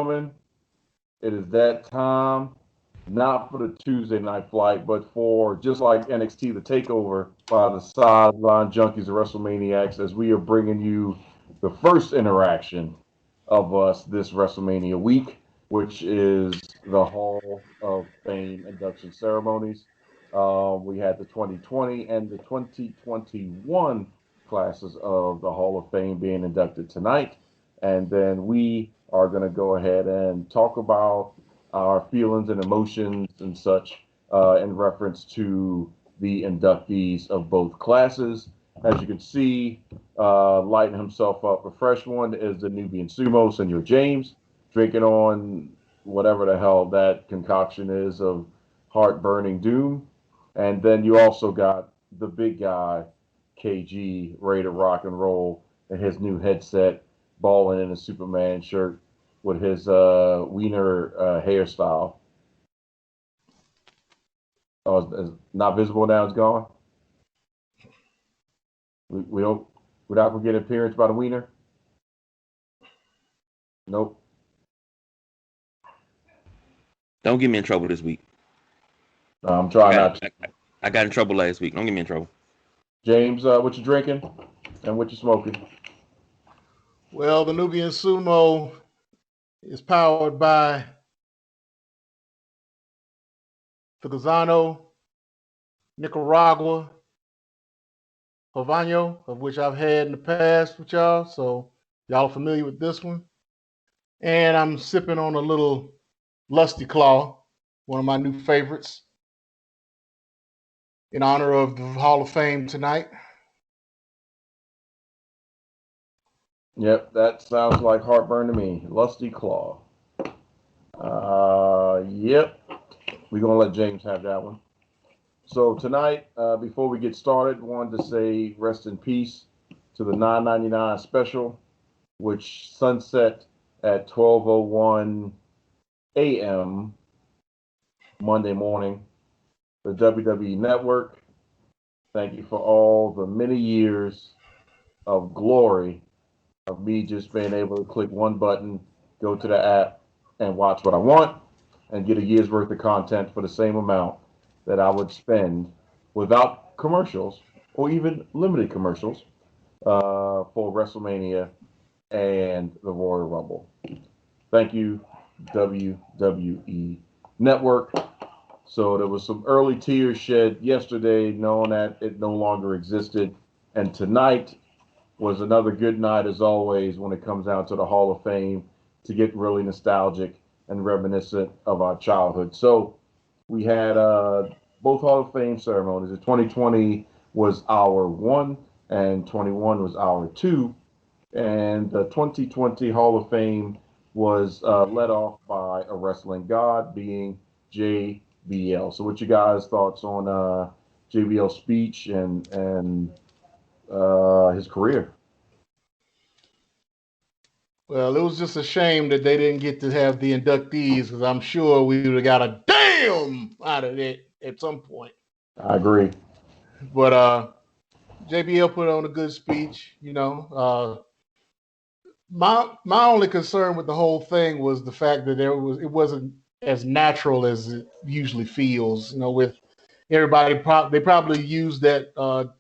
gentlemen, it is that time, not for the Tuesday night flight, but for just like NXT, the takeover by the sideline junkies and WrestleManiacs, as we are bringing you the first interaction of us this WrestleMania week, which is the Hall of Fame induction ceremonies. We had the 2020 and the 2021 classes of the Hall of Fame being inducted tonight. And then we are going to go ahead and talk about our feelings and emotions and such in reference to the inductees of both classes. As you can see, lighting himself up, a fresh one is the Nubian Sumo, Senor James, drinking on whatever the hell that concoction is of heart-burning doom. And then you also got the big guy, KG, ready to rock and roll in his new headset, balling in a Superman shirt with his wiener hairstyle. Oh, it's not visible now. It's gone. We don't. We're not gonna get an appearance by the wiener. Nope. Don't get me in trouble this week. I'm trying not to. I got in trouble last week. Don't get me in trouble. James, what you drinking and what you smoking? Well, the Nubian Sumo is powered by the Gazano, Nicaragua, Havano, of which I've had in the past with y'all, so y'all are familiar with this one. And I'm sipping on a little Lusty Claw, one of my new favorites, in honor of the Hall of Fame tonight. Yep, that sounds like heartburn to me. Lusty Claw. Yep. We're gonna let James have that one. So tonight, before we get started, wanted to say rest in peace to the $9.99 special, which sunset at 12:01 a.m. Monday morning. The WWE Network. Thank you for all the many years of glory of me just being able to click one button, go to the app, and watch what I want, and get a year's worth of content for the same amount that I would spend without commercials or even limited commercials for WrestleMania and the Royal Rumble. Thank you, WWE Network. So there was some early tears shed yesterday, knowing that it no longer existed, and tonight was another good night as always when it comes down to the Hall of Fame to get really nostalgic and reminiscent of our childhood. So we had both Hall of Fame ceremonies. The 2020 was our one, and 21 was our two. And the 2020 Hall of Fame was led off by a wrestling god, being JBL. So, what you guys' thoughts on JBL's speech and his career? Well, it was just a shame that they didn't get to have the inductees, because I'm sure we would have got a damn out of it at some point. I agree. But JBL put on a good speech. My only concern with the whole thing was the fact that it wasn't as natural as it usually feels. With everybody, they probably used that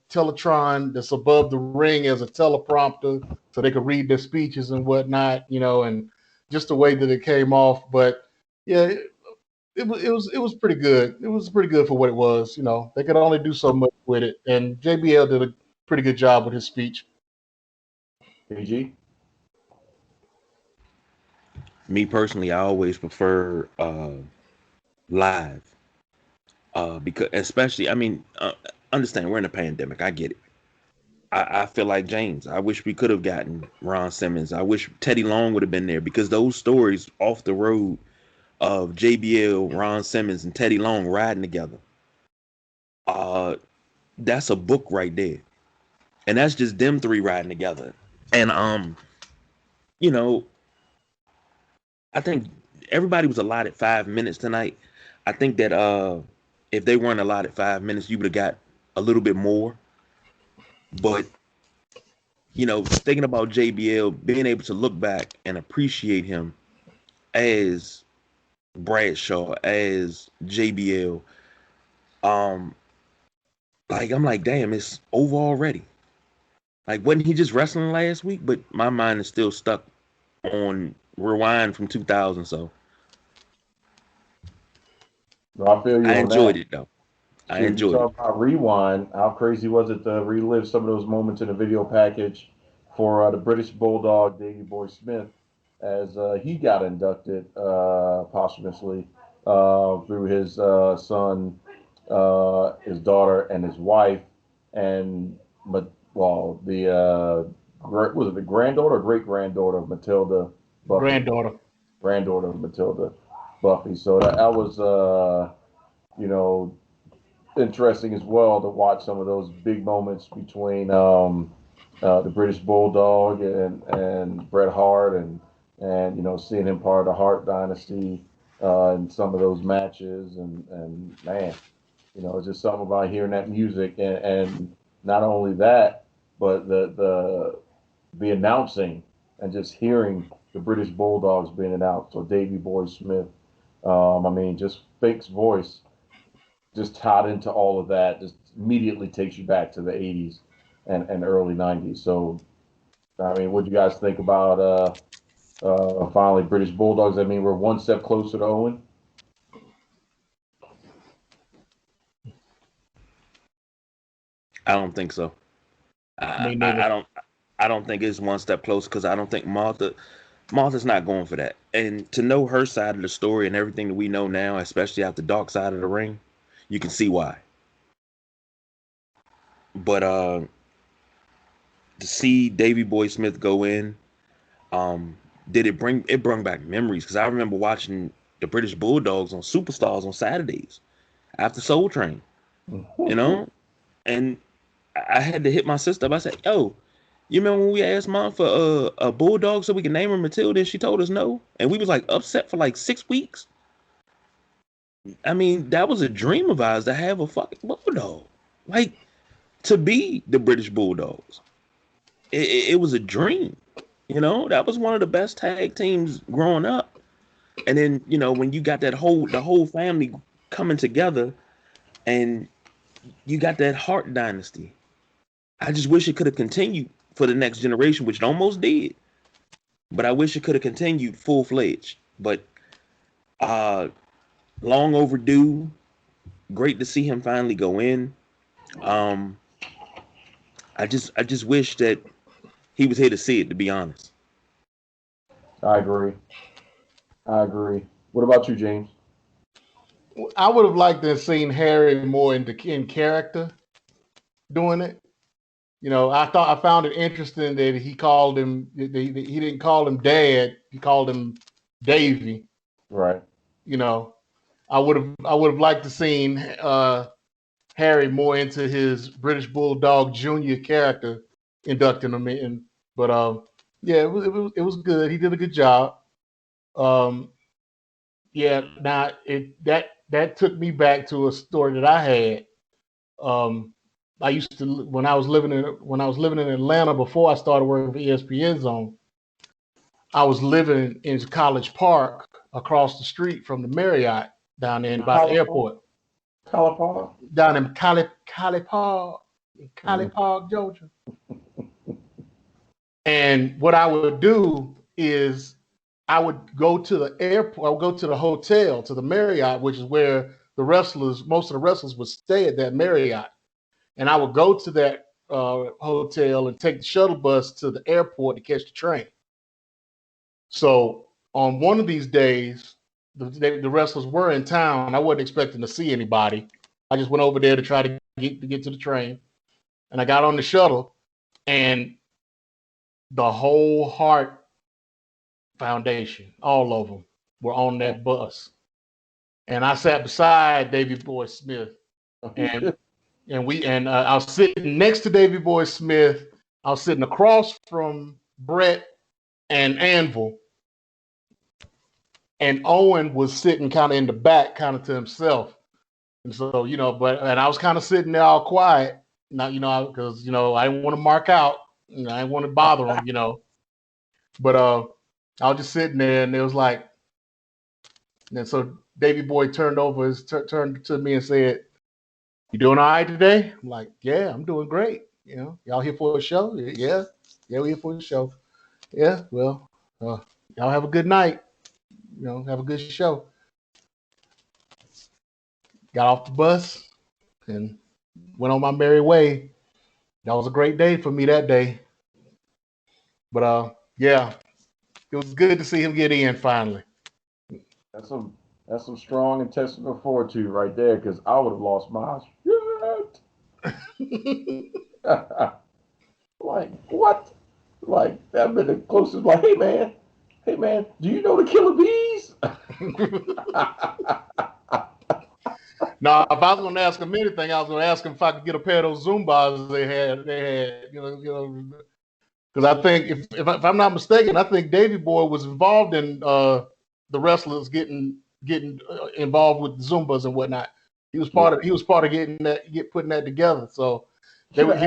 Teletron that's above the ring as a teleprompter so they could read their speeches and whatnot. And just the way that it came off. But yeah, it was pretty good. It was pretty good for what it was. They could only do so much with it, and JBL did a pretty good job with his speech. KG? Me personally, I always prefer live because, especially, understand we're in a pandemic. I get it. I feel like James. I wish we could have gotten Ron Simmons. I wish Teddy Long would have been there, because those stories off the road of JBL, Ron Simmons, and Teddy Long riding together, that's a book right there. And that's just them three riding together. And I think everybody was allotted 5 minutes tonight. I think that if they weren't allotted 5 minutes, you would have got a little bit more. But thinking about JBL, being able to look back and appreciate him as Bradshaw, as JBL, like I'm like, damn, it's over already. Like, wasn't he just wrestling last week? But my mind is still stuck on Rewind from 2000. So No, I feel you I on enjoyed that. it though. I Shoot, you enjoyed it. talk about Rewind. How crazy was it to relive some of those moments in the video package for the British Bulldog, Davey Boy Smith, as he got inducted posthumously through his son, his daughter, and his wife, and but well, the was it the granddaughter or great granddaughter of Matilda Buffy? Granddaughter. Granddaughter of Matilda Buffy. So that was you know interesting as well to watch some of those big moments between the British Bulldog and Bret Hart and seeing him part of the Hart Dynasty in some of those matches and man, it's just something about hearing that music and not only that, but the announcing and just hearing the British Bulldogs being announced or Davey Boy Smith. I mean, just Fake's voice just tied into all of that, just immediately takes you back to the 80s and early 90s. So, I mean, what do you guys think about finally British Bulldogs? I mean, we're one step closer to Owen. I don't think so. I, Me I, I neither. don't. I don't think it's one step closer because I don't think Martha's not going for that. And to know her side of the story and everything that we know now, especially out the dark side of the ring, you can see why. But to see Davy Boy Smith go in, um, did it bring back memories? Because I remember watching the British Bulldogs on Superstars on Saturdays after Soul Train, you know, and I had to hit my sister up. I said, "Yo, you remember when we asked mom for a bulldog so we can name her Matilda, and she told us no, and we was like upset for like 6 weeks. I mean, that was a dream of ours to have a fucking bulldog, like to be the British Bulldogs. It was a dream, That was one of the best tag teams growing up. And then when you got the whole family coming together, and you got that Hart dynasty. I just wish it could have continued for the next generation, which it almost did. But I wish it could have continued full fledged. But uh, long overdue. Great to see him finally go in. Um, I just wish that he was here to see it. To be honest, I agree. I agree. What about you, James? I would have liked to have seen Harry more in character doing it. I found it interesting that he called him. He didn't call him Dad. He called him Davy. Right. You know, I would have liked to seen Harry more into his British Bulldog Junior character, inducting him in. But yeah, it was good. He did a good job. Um, yeah. Now that took me back to a story that I had. Um, I used to when I was living in Atlanta before I started working for ESPN Zone. I was living in College Park across the street from the Marriott down there by the Calipar? airport, Calipar? down in Cali Mm. Park, Georgia. And what I would do is I would go to the airport, I would go to the hotel, to the Marriott, which is where most of the wrestlers would stay at that Marriott. And I would go to that hotel and take the shuttle bus to the airport to catch the train. So on one of these days, the wrestlers were in town. I wasn't expecting to see anybody. I just went over there to try to get to the train, and I got on the shuttle, and the whole Hart Foundation, all of them, were on that bus, and I sat beside Davy Boy Smith, and I was sitting next to Davy Boy Smith. I was sitting across from Brett and Anvil, and Owen was sitting kind of in the back, kind of to himself. And so, and I was kind of sitting there all quiet, not, because, I didn't want to mark out, I didn't want to bother him, but I was just sitting there, and it was like, And so Davy Boy turned to me and said, "You doing all right today?" I'm like, "Yeah, I'm doing great. You know, y'all here for a show? Yeah, we're here for a show. Yeah, well, y'all have a good night. You know, have a good show." Got off the bus and went on my merry way. That was a great day for me that day. But yeah, it was good to see him get in finally. That's some strong intestinal fortitude right there, because I would have lost my shit. Like what? Like that been the closest. Like, hey man, do you know the killer bees? Now, if I was going to ask him anything, I was going to ask him if I could get a pair of those Zumbas they had, because I think if I'm not mistaken, I think Davy Boy was involved in the wrestlers getting involved with the Zumbas and whatnot. He was part of putting that together. So he was.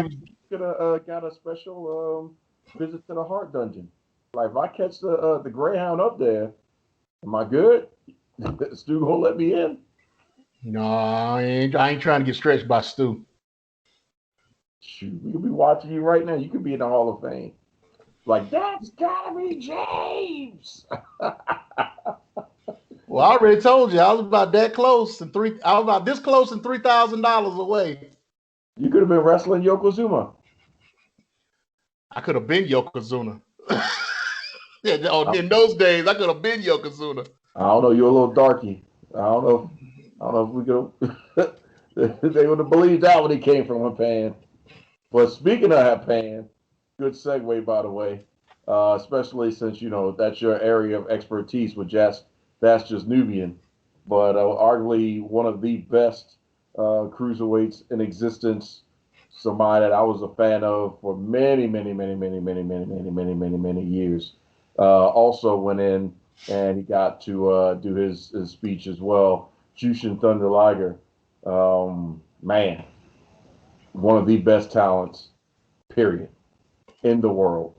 Could have got a special visit to the Heart Dungeon. Like if I catch the Greyhound up there, am I good? Stu gonna let me in? No, I ain't trying to get stretched by Stu. Shoot, we could be watching you right now. You could be in the Hall of Fame. Like, that's gotta be James. Well, I already told you I was about that close and I was about this close and $3,000 away. You could have been wrestling Yokozuna. I could have been Yokozuna. In those days, I could have been Yokozuna. I don't know. You're a little darky. I don't know if we could. They would have believed that when he came from Japan. But speaking of Japan, good segue, by the way. Especially since that's your area of expertise with that's just Nubian, but arguably one of the best cruiserweights in existence. Somebody that I was a fan of for many, many, many, many, many, many, many, many, many, many years. Also went in and he got to do his speech as well. Jushin Thunder Liger, man, one of the best talents, period, in the world.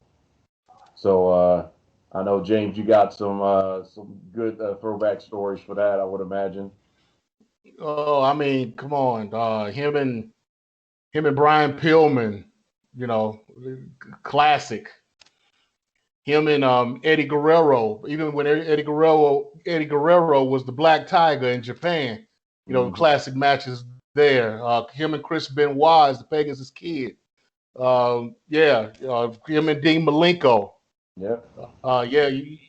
So I know James, you got some good throwback stories for that, I would imagine. Oh, I mean, come on, him and Brian Pillman, classic. Him and Eddie Guerrero, even when Eddie Guerrero was the Black Tiger in Japan, classic matches there. Him and Chris Benoit as the Pegasus Kid. Him and Dean Malenko. Yeah. I mean,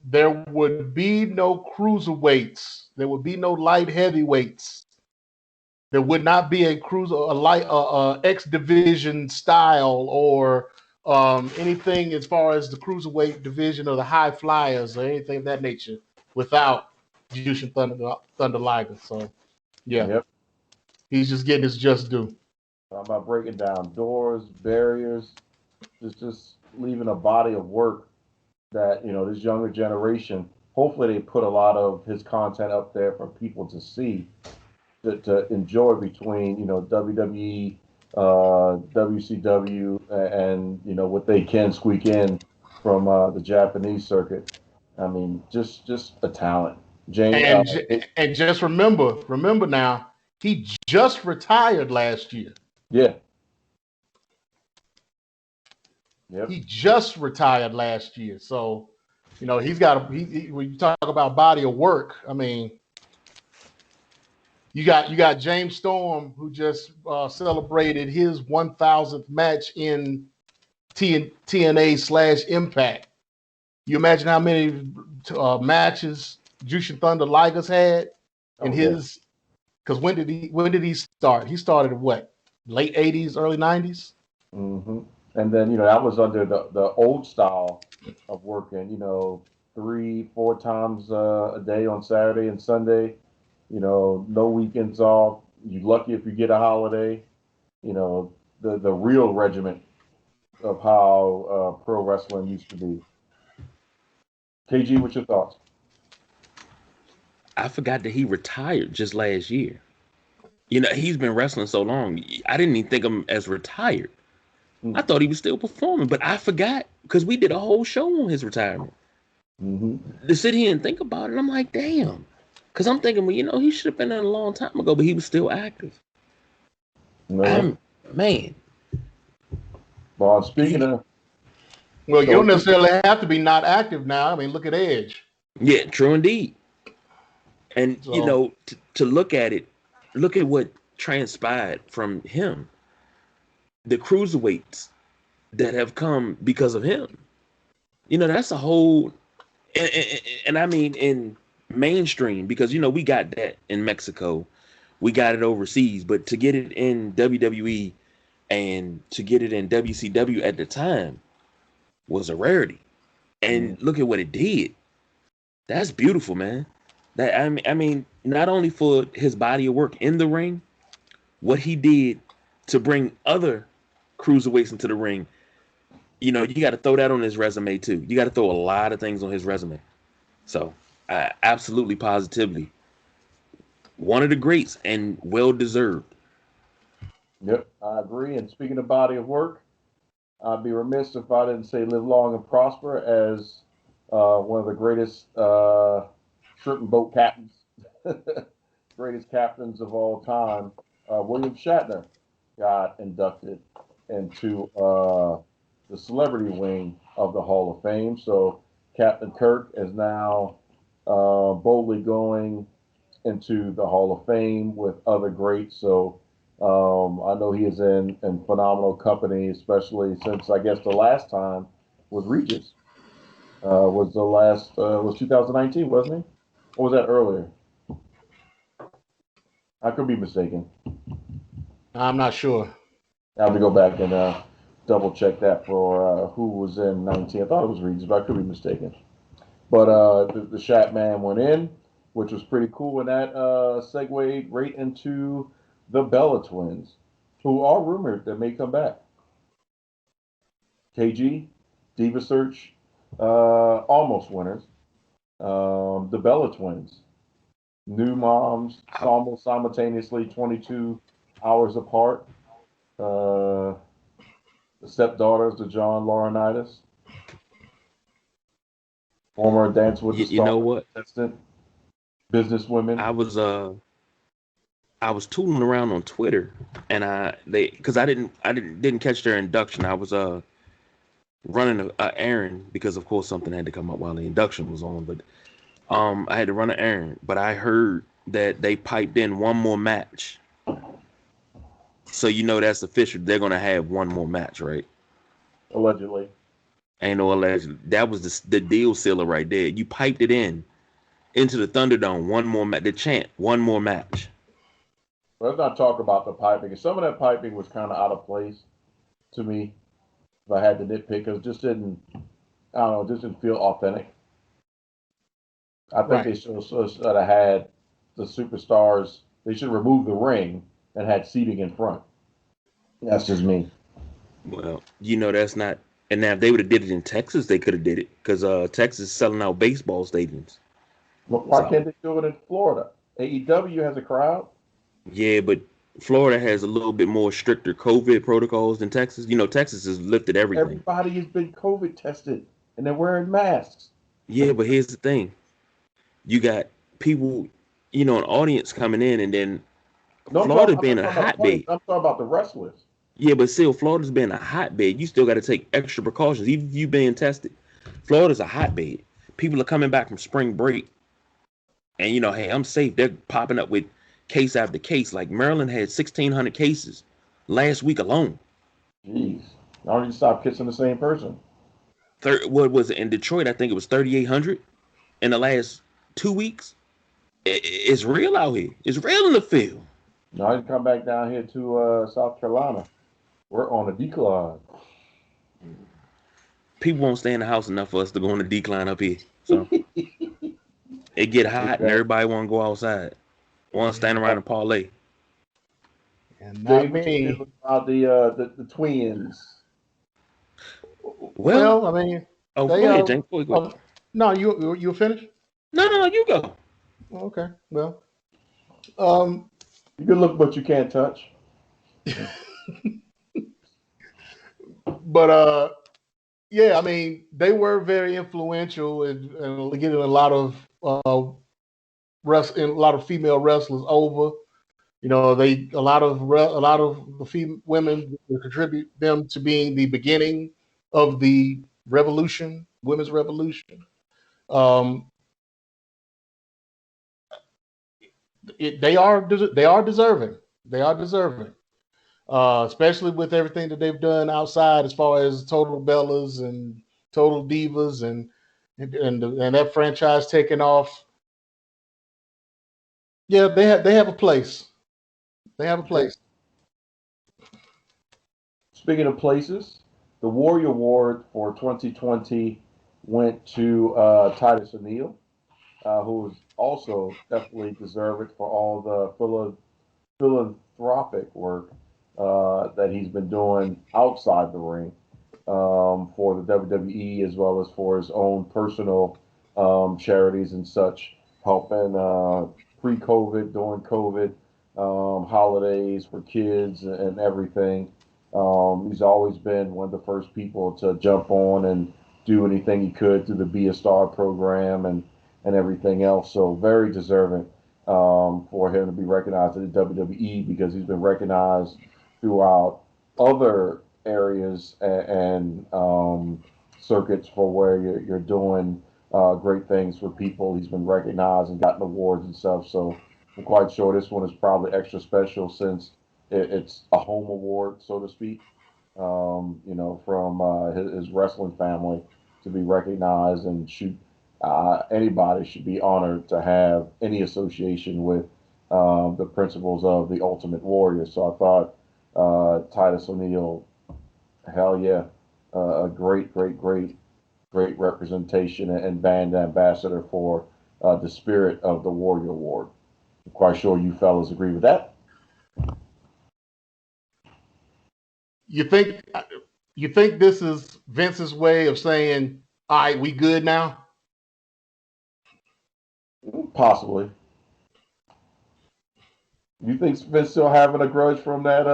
there would be no cruiserweights. There would be no light heavyweights. There would not be a X division style or anything as far as the cruiserweight division or the high flyers or anything of that nature without Jushin Thunder Liger. So, yeah, he's just getting his just due. Talking about breaking down doors, barriers, just leaving a body of work that this younger generation. Hopefully, they put a lot of his content up there for people to see, to enjoy between WWE, WCW, and what they can squeak in from the Japanese circuit. I mean, just a talent. James, and just remember now, he just retired last year. Yeah. Yep. He just retired last year, so he's got. When you talk about body of work, I mean, you got James Storm, who just celebrated his 1,000th match in TNA/Impact. You imagine how many matches Jushin Thunder Liger's had in his? Because when did he start? He started at what? Late 80s, early 90s. Mm-hmm. And then that was under the old style of working. 3-4 times a day on Saturday and Sunday. No weekends off. You're lucky if you get a holiday. The real regiment of how pro wrestling used to be. KG, what's your thoughts? I forgot that he retired just last year. He's been wrestling so long. I didn't even think of him as retired. I thought he was still performing, but I forgot because we did a whole show on his retirement. To sit here and think about it, I'm like, damn. Because I'm thinking, well, he should have been in a long time ago, but he was still active. No. Man. Well, speaking of. Well, you don't necessarily have to be not active now. I mean, look at Edge. Yeah, true indeed. And, to look at it, look at what transpired from him. The cruiserweights that have come because of him. That's a whole, and I mean in mainstream, because we got that in Mexico, we got it overseas, but to get it in WWE and to get it in WCW at the time was a rarity. And look at what it did. That's beautiful, man. That I mean, not only for his body of work in the ring, what he did to bring other cruiserweights into the ring. You got to throw that on his resume too. You got to throw a lot of things on his resume. So, absolutely, positively, one of the greats and well deserved. Yep, I agree. And speaking of body of work, I'd be remiss if I didn't say live long and prosper as one of the greatest shrimp and boat captains, greatest captains of all time. William Shatner got inducted into the celebrity wing of the Hall of Fame. So Captain Kirk is now boldly going into the Hall of Fame with other greats. So I know he is in phenomenal company, especially since I guess the last time was Regis. Was the last was 2019, wasn't he? Or was that earlier? I could be mistaken. I'm not sure. I have to go back and double check that for who was in 19. I thought it was Regis, but I could be mistaken. But the Shat Man went in, which was pretty cool, and that segued right into the Bella twins, who are rumored that may come back. KG, Diva Search, almost winners. The Bella twins, new moms, almost simultaneously, 22 hours apart. The stepdaughters of John Laurinaitis, former Dance with the Stars. You know what? Assistant, businesswomen. I was tooling around on Twitter, and because I didn't catch their induction. I was running a errand because of course something had to come up while the induction was on, but I had to run an errand. But I heard that they piped in one more match, so that's official. They're gonna have one more match, right? Allegedly. Ain't no alleged. That was the deal sealer right there. You piped it into the Thunderdome. One more match. The chant. One more match. Let's not talk about the piping. Some of that piping was kind of out of place to me. If I had to nitpick, because just didn't, I don't know, just didn't feel authentic. I think they should have had the superstars. They should remove the ring and had seating in front. That's just me. Well, that's not. And now if they would have did it in Texas, they could have did it because Texas is selling out baseball stadiums. Why can't they do it in Florida? AEW has a crowd. Yeah, but Florida has a little bit more stricter COVID protocols than Texas. Texas has lifted everything. Everybody has been COVID tested and they're wearing masks. Yeah, but here's the thing. You got people, an audience coming in, and then Florida being a hotbed. I'm talking about the wrestlers. Yeah, but still, Florida's being a hotbed. You still got to take extra precautions, even if you being tested. Florida's a hotbed. People are coming back from spring break, and hey, I'm safe. They're popping up with case after case. Like Maryland had 1,600 cases last week alone. Jeez, I don't need to stop kissing the same person. What was it in Detroit? I think it was 3,800 in the last 2 weeks. It's real out here. It's real in the field. No, I can come back down here to South Carolina. We're on a decline. People won't stay in the house enough for us to go on a decline up here. So it get hot and everybody want to go outside. Want to stand around and parlay. And not me. About the twins. Well, I mean, go ahead, James. Go ahead. No, you finished? No, you go. Okay, well, you can look, but you can't touch. But yeah, I mean, they were very influential and getting a lot of a lot of female wrestlers over. You know, a lot of the women contribute them to being the beginning of the revolution, women's revolution. Um, they are deserving. They are deserving, especially with everything that they've done outside, as far as Total Bellas and Total Divas and that franchise taking off. Yeah, they have a place. They have a place. Speaking of places, the Warrior Award for 2020 went to Titus O'Neil, who is also definitely deserved for all the philanthropic work that he's been doing outside the ring for the WWE, as well as for his own personal charities and such, helping pre-COVID, during COVID, holidays for kids and everything. He's always been one of the first people to jump on and do anything he could through the Be a Star program and everything else. So very deserving for him to be recognized at the WWE, because he's been recognized throughout other areas and circuits for where you're doing great things for people. He's been recognized and gotten awards and stuff. So I'm quite sure this one is probably extra special since it's a home award, so to speak. From his wrestling family to be recognized, and shoot, anybody should be honored to have any association with the principles of the Ultimate Warrior. So I thought Titus O'Neil, hell yeah, a great representation and band ambassador for the spirit of the Warrior Award. I'm quite sure you fellas agree with that. You think you think this is Vince's way of saying, "All right, we good now"? Possibly. You think Vince still having a grudge from that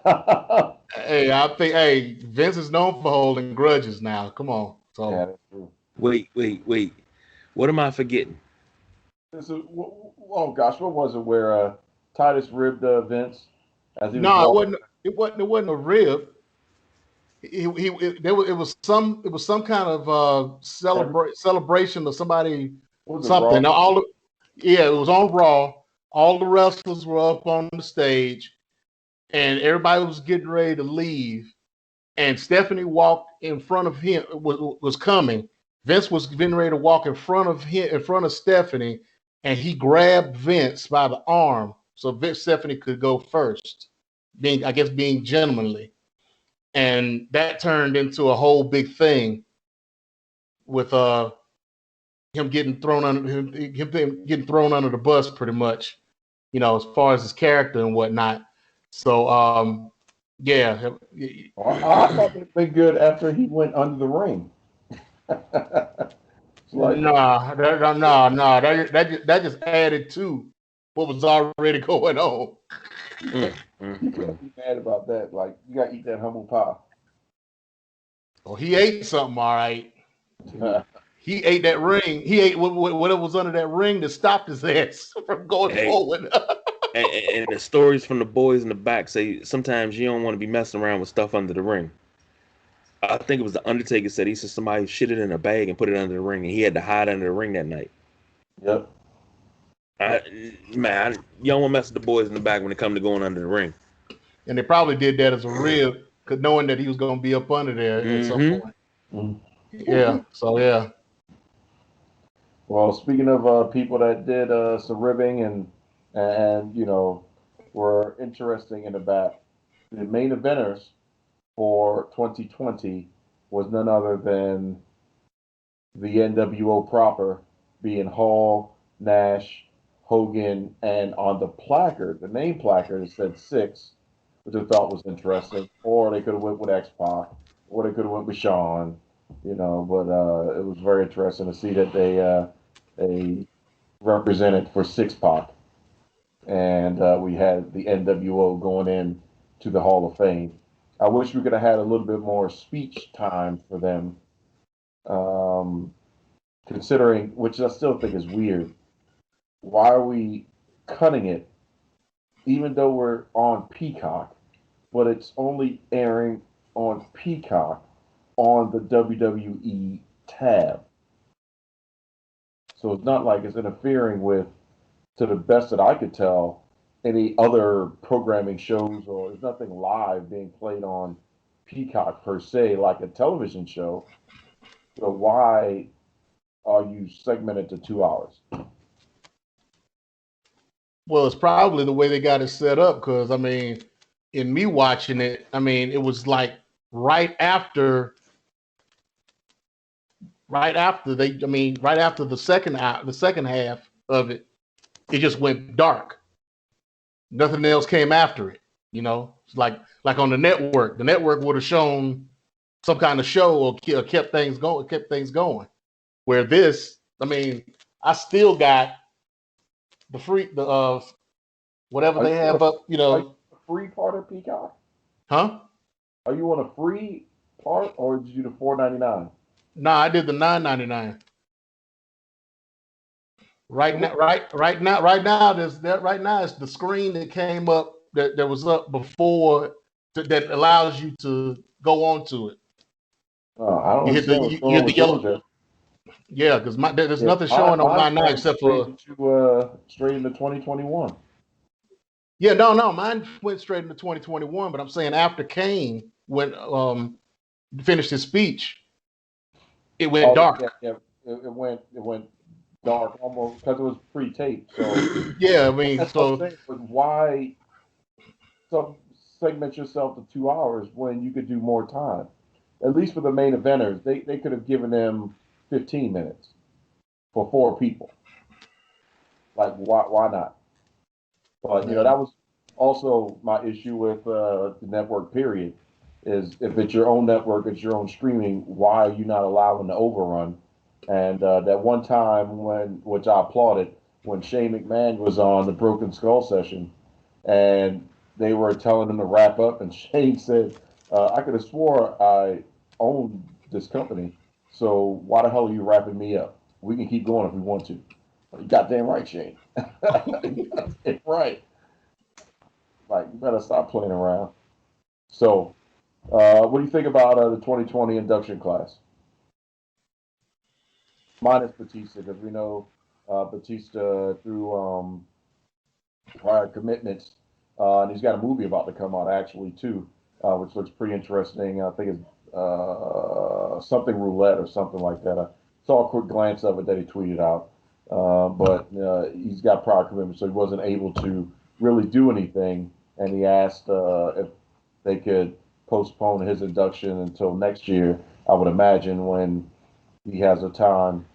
time? Hey, I think Vince is known for holding grudges now. Come on, Yeah, so that's true. Wait. What am I forgetting? This is, oh gosh, what was it where Titus ribbed Vince as he was no, walking? it wasn't a rib. It was some kind of celebration of somebody Was it Raw? something. Yeah, it was on Raw. All the wrestlers were up on the stage, and everybody was getting ready to leave. And Stephanie walked in front of him. Was coming. Vince was getting ready to walk in front of him, in front of Stephanie, and he grabbed Vince by the arm so Stephanie could go first, being gentlemanly. And that turned into a whole big thing with him getting thrown under him getting thrown under the bus, pretty much, as far as his character and whatnot. So yeah. I thought it'd been good after he went under the ring. It's like, That just added to what was already going on. you can't be mad about that. Like, you got to eat that humble pie. Well, he ate something, all right. He ate that ring. He ate whatever was under that ring that stopped his ass from going forward. and the stories from the boys in the back say sometimes you don't want to be messing around with stuff under the ring. I think it was the Undertaker said he said somebody shit it in a bag and put it under the ring, and he had to hide under the ring that night. Yep. You don't want to mess with the boys in the back when it comes to going under the ring. And they probably did that as a rib, because knowing that he was going to be up under there at some point. Mm-hmm. Yeah. So yeah. Well, speaking of people that did some ribbing and were interesting in the back, the main eventers for 2020 was none other than the NWO proper, being Hall, Nash, Hogan, and on the placard, the name placard, it said 6, which I thought was interesting. Or they could have went with X-Pac, or they could have went with Shawn, But it was very interesting to see that they represented for 6-Pac, and we had the NWO going in to the Hall of Fame. I wish we could have had a little bit more speech time for them, um, considering, which I still think is weird. Why are we cutting it, even though we're on Peacock, but it's only airing on Peacock on the WWE tab? So it's not like it's interfering with, to the best that I could tell, any other programming shows, or there's nothing live being played on Peacock per se, like a television show. So why are you segmented to 2 hours? Well, it's probably the way they got it set up because I mean, in me watching it, I mean, it was like right after, right after the second half of it, it just went dark. Nothing else came after it. You know, it's like on the network. The network would have shown some kind of show or kept things going. Kept things going. Where this, I mean, I still got the whatever Are they you on have up. are you on a free part of Peacock? Huh? Are you on a free part, or did you do the 4.99? No, I did the 9.99. So what? Right now it's the screen that came up that was up before that allows you to go onto it. I don't understand what's You going on hit the with yours yellow. there. Yeah, because there's Yeah, nothing showing on mine's mine now going except for straight into 2021. yeah, no, mine went straight into 2021. But I'm saying after Kane went finished his speech, it went Oh yeah, dark. yeah. It went dark almost because it was pre-taped. So Yeah, I mean, that's what I'm so saying. But why segment yourself to 2 hours when you could do more time? At least for the main eventers, they could have given them 15 minutes for four people. Like why not? But yeah. that was also my issue with the network. Period. Is if it's your own network, it's your own streaming. Why are you not allowing the overrun? And that one time which I applauded, when Shane McMahon was on the Broken Skull session, and they were telling him to wrap up, and Shane said, "I could have swore I owned this company, so why the hell are you wrapping me up? We can keep going if we want to." You goddamn right, Shane. You goddamn right. Like, you better stop playing around. So, what do you think about the 2020 induction class? Minus Batista, because we know Batista through prior commitments, and he's got a movie about to come out actually too, which looks pretty interesting. I think it's something roulette or something like that. I saw a quick glance of it that he tweeted out, but he's got prior commitments, so he wasn't able to really do anything. And he asked if they could postpone his induction until next year. I would imagine when he has the time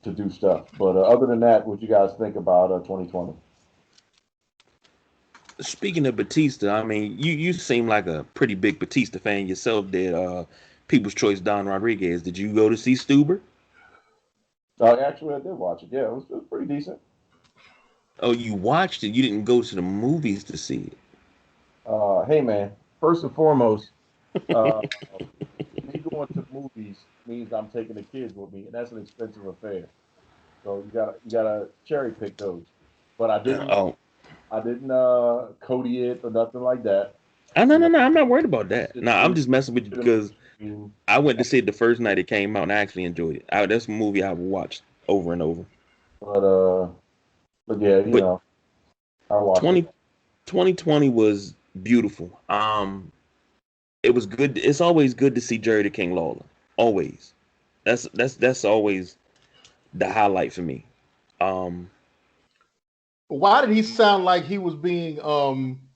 to do stuff. But other than that, what you guys think about 2020? Speaking of Batista, I mean, you seem like a pretty big Batista fan yourself. Did People's Choice Don Rodriguez? Did you go to see Stuber? Actually, I did watch it. Yeah, it was pretty decent. Oh, you watched it. You didn't go to the movies to see Hey, man, first and foremost, uh, it. me going to the movies means I'm taking the kids with me, and that's an expensive affair. So you gotta cherry pick those. But I didn't Oh, I didn't Cody it or nothing like that. no, You no, know, no. I'm not worried about that. sit No, I'm through just messing with you legitimate because screen. I went to see it the first night it came out, and I actually enjoyed it. That's a movie I've watched over and over. But but yeah, But I watched it. 20 2020 was beautiful. It was good. It's always good to see Jerry the King Lawler. Always. That's always the highlight for me. Um, Why did he sound like he was being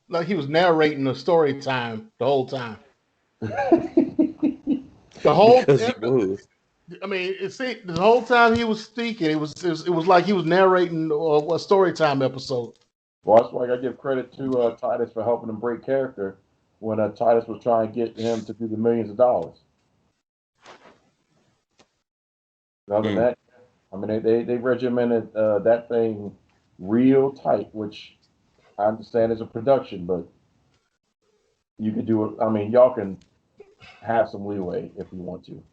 like he was narrating a story time the whole time? The whole because he was. I mean, the whole time he was speaking, it was like he was narrating a story time episode. Well, that's why I give credit to Titus for helping him break character when Titus was trying to get him to do the millions of dollars. Other than Mm. that, I mean, they regimented that thing real tight, which I understand is a production, but you could do it. I mean, y'all can have some leeway if you want to.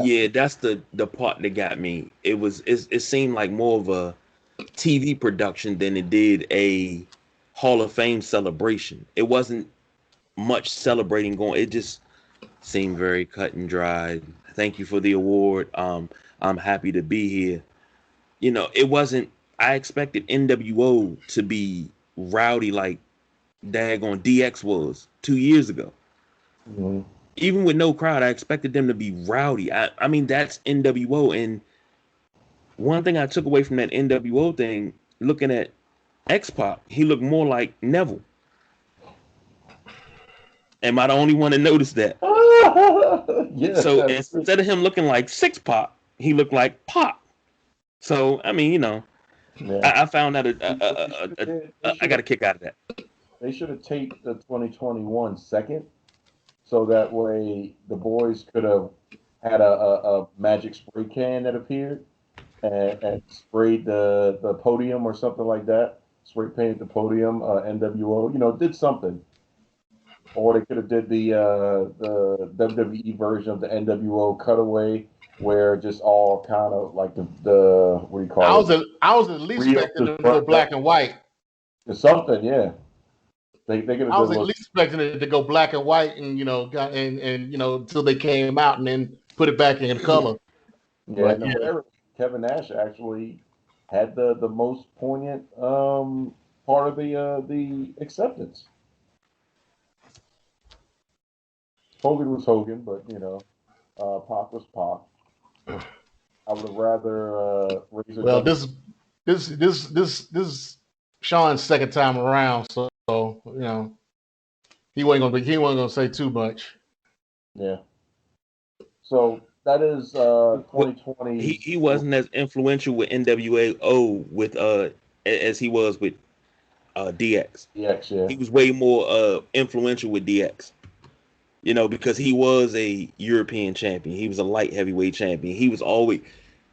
Yeah, that's the part that got me. It seemed like more of a TV production than it did a Hall of Fame celebration. It wasn't much celebrating going. It just seemed very cut and dried. Thank you for the award. I'm happy to be here. It wasn't. I expected NWO to be rowdy like daggone DX was 2 years ago. Mm-hmm. Even with no crowd, I expected them to be rowdy. I mean, that's NWO. And one thing I took away from that NWO thing, looking at X Pac, he looked more like Neville. Am I the only one to notice that? Yeah, So that's true. instead of him looking like Six Pac, he looked like Pac. So I mean, Yeah. I found that I got a kick out of that. They should have taped the 2021 second, so that way the boys could have had a magic spray can that appeared and sprayed the podium or something like that. Spray painted the podium, NWO. Did something. Or they could have did the WWE version of the NWO cutaway, where just all kind of like the what do you I call was it? I was at least Real expecting them to go black and white. something, yeah. They could have I did a was at little. least expecting it to go black and white, and until they came out and then put it back in color. Yeah, But no, yeah, Kevin Nash actually had the most poignant part of the acceptance. Hogan was Hogan, but Pac was Pac. I would have rather Razor well, done. this Sean's second time around, so he wasn't gonna say too much. Yeah. So that is Well, 2020's. he wasn't as influential with NWO with as he was with DX. DX, yeah. He was way more influential with DX. Because he was a European champion. He was a light heavyweight champion. He was always,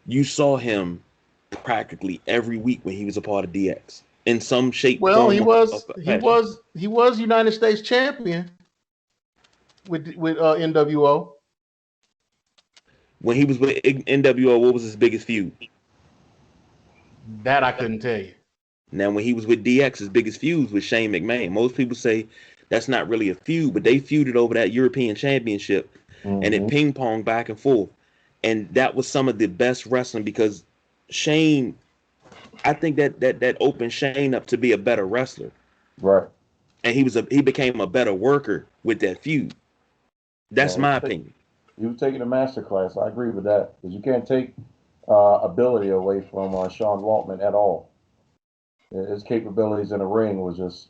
you saw him practically every week when he was a part of DX in some shape, Well, form, or fashion. he was United States champion with NWO. When he was with NWO, what was his biggest feud? That I couldn't tell you. Now, when he was with DX, his biggest feud was Shane McMahon. Most people say that's not really a feud, but they feuded over that European Championship, and it Mm-hmm. ping ponged back and forth. And that was some of the best wrestling because Shane, I think that opened Shane up to be a better wrestler, Right. and he became a better worker with that feud. That's Yeah, my opinion. he was taking a master class. I agree with that because you can't take ability away from Sean Waltman at all. His capabilities in the ring was just,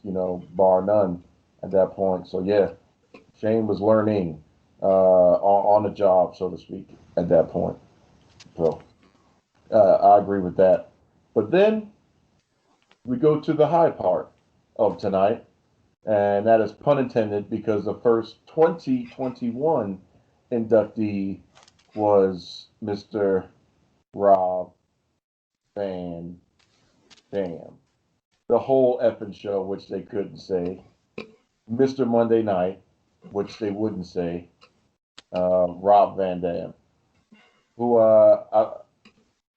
bar none at that point. So yeah, Shane was learning on the job, so to speak, at that point. So I agree with that. But then we go to the high part of tonight, and that is pun intended because the first 2021 inductee was Mr. Rob Van Dam. The whole effing show, which they couldn't say. Mr. Monday Night, which they wouldn't say. Rob Van Dam, who I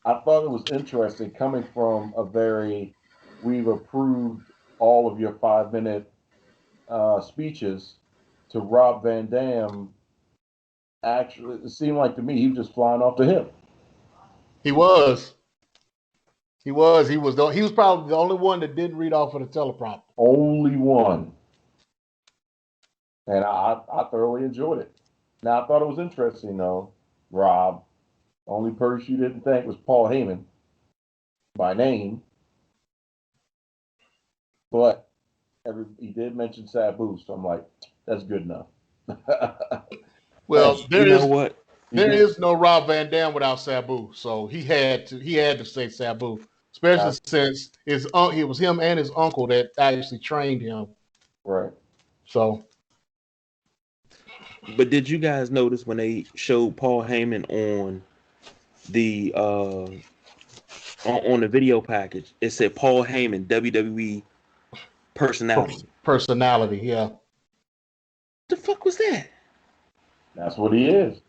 thought it was interesting coming from a very, we've approved all of your 5 minute speeches to Rob Van Dam. Actually, it seemed like to me he was just flying off the hip. He was. He was. He was probably the only one that didn't read off of the teleprompter. Only one. And I thoroughly enjoyed it. Now, I thought it was interesting, though, Rob. The only person you didn't think was Paul Heyman by name, but he did mention Sabu, so I'm like, that's good enough. Well, Hey, You know what? he there did. is no Rob Van Dam without Sabu, so he had to say Sabu, especially since it was him and his uncle that actually trained him. Right. So But did you guys notice when they showed Paul Heyman on the on the video package? It said Paul Heyman, WWE personality. personality, yeah. The fuck was that? That's what he is.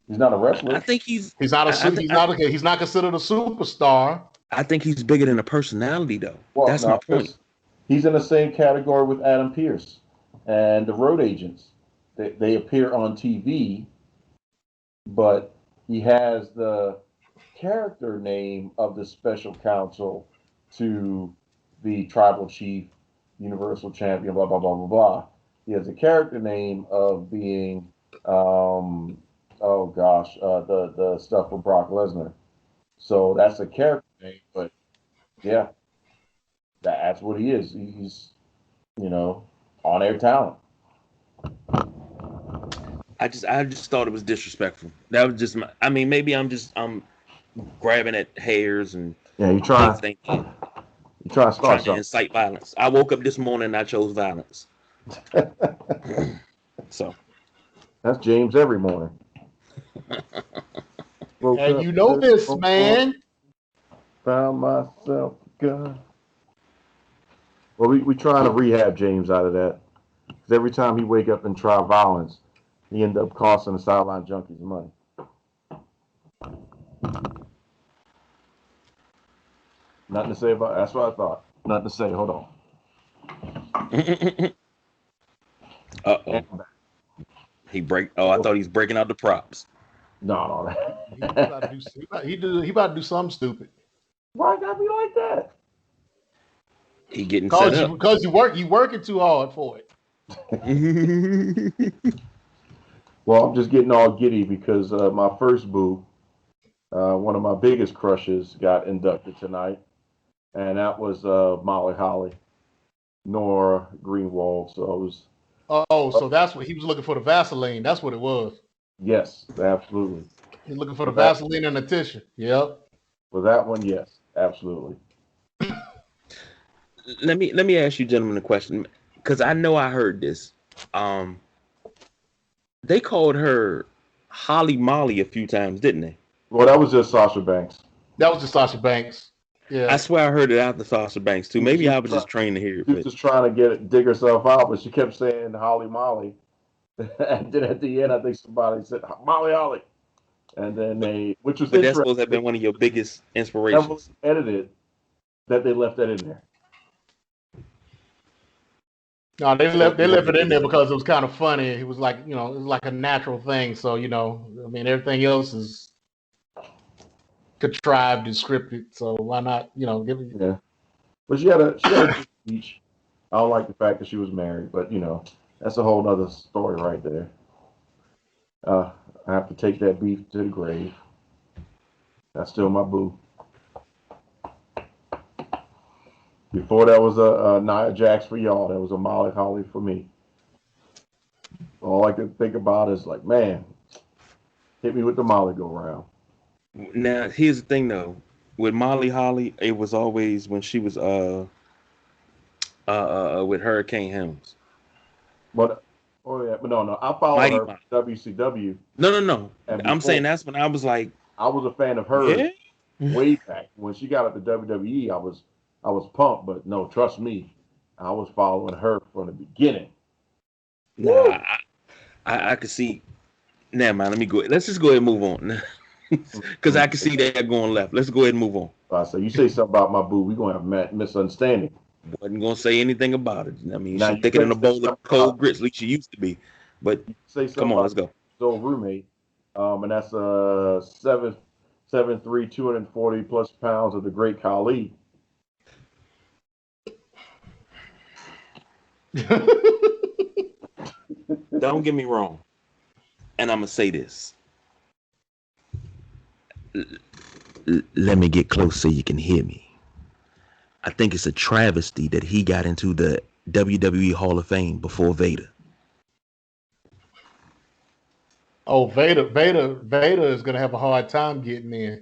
He's not a I wrestler. think he's He's not a I, I, he's I, not a, he's not considered a superstar. I think he's bigger than a personality though. Well, That's my no, point. he's in the same category with Adam Pearce and the Road Agents. They appear on TV, but he has the character name of the special counsel to the tribal chief, universal champion, blah blah blah blah blah. He has a character name of being, oh gosh, the stuff with Brock Lesnar. So that's a character name, but yeah, that's what he is. He's on air talent. I just thought it was disrespectful. That was just I mean, maybe I'm grabbing at hairs and Yeah, you try thinking you try to start trying to something. incite violence. I woke up this morning and I chose violence. So That's James every morning. Woke And up you know this, man. Found myself a gun. Well, we trying to rehab James out of that. Because every time he wake up and try violence, he end up costing the sideline junkies money. Nothing to say about. That's what I thought. Nothing to say. Hold on. uh-oh. He break. Oh, I thought he's breaking out the props. No. He about to do something stupid. Why it gotta be like that? He getting set up. Because you working too hard for it. Well, I'm just getting all giddy because my first boo, one of my biggest crushes, got inducted tonight, and that was Molly Holly, Nora Greenwald. So it was. Oh, so that's what he was looking for, the Vaseline. That's what it was. Yes, absolutely. He's looking for the Vaseline and the tissue. Yep. For that one, yes, absolutely. Let me ask you gentlemen a question, because I know I heard this. They called her Holly Molly a few times, didn't they? Well, that was just Sasha Banks. That was just Sasha Banks. Yeah. I swear I heard it after Sasha Banks too. Maybe I was just trained to hear it. She was just trying to dig herself out, but she kept saying Holly Molly. And then at the end, I think somebody said Molly, and then which was But that's interesting. supposed to have been one of your biggest inspirations. Edited that they left that in there. No, they left it in there because it was kind of funny. It was like, it was like a natural thing. So, I mean, everything else is contrived and scripted. So why not, give it? Yeah. But she had a good speech. I don't like the fact that she was married, but that's a whole other story right there. I have to take that beef to the grave. That's still my boo. Before that was a Nia Jax for y'all. That was a Molly Holly for me. All I can think about is like, man, hit me with the Molly go round. Now here's the thing though, with Molly Holly, it was always when she was with Hurricane Helms. But no, I followed her from WCW. No. I'm saying that's when I was like, I was a fan of her way back when she got up to WWE. I was pumped, but no, trust me, I was following her from the beginning. Nah, I could see. Never mind. Let me go. Let's just go ahead and move on, because I can see that going left. Let's go ahead and move on. So you say something about my boo, we're gonna have misunderstanding. Wasn't gonna say anything about it. I mean, Now she's thicker than a bowl of cold grits. At least she used to be. But come on, let's go. So roommate, and that's 7'3", 240 plus pounds of the great Khali. Don't get me wrong, and I'm gonna say this. Let me get close so you can hear me. I think it's a travesty that he got into the WWE Hall of Fame before Vader. Oh, Vader is gonna have a hard time getting in.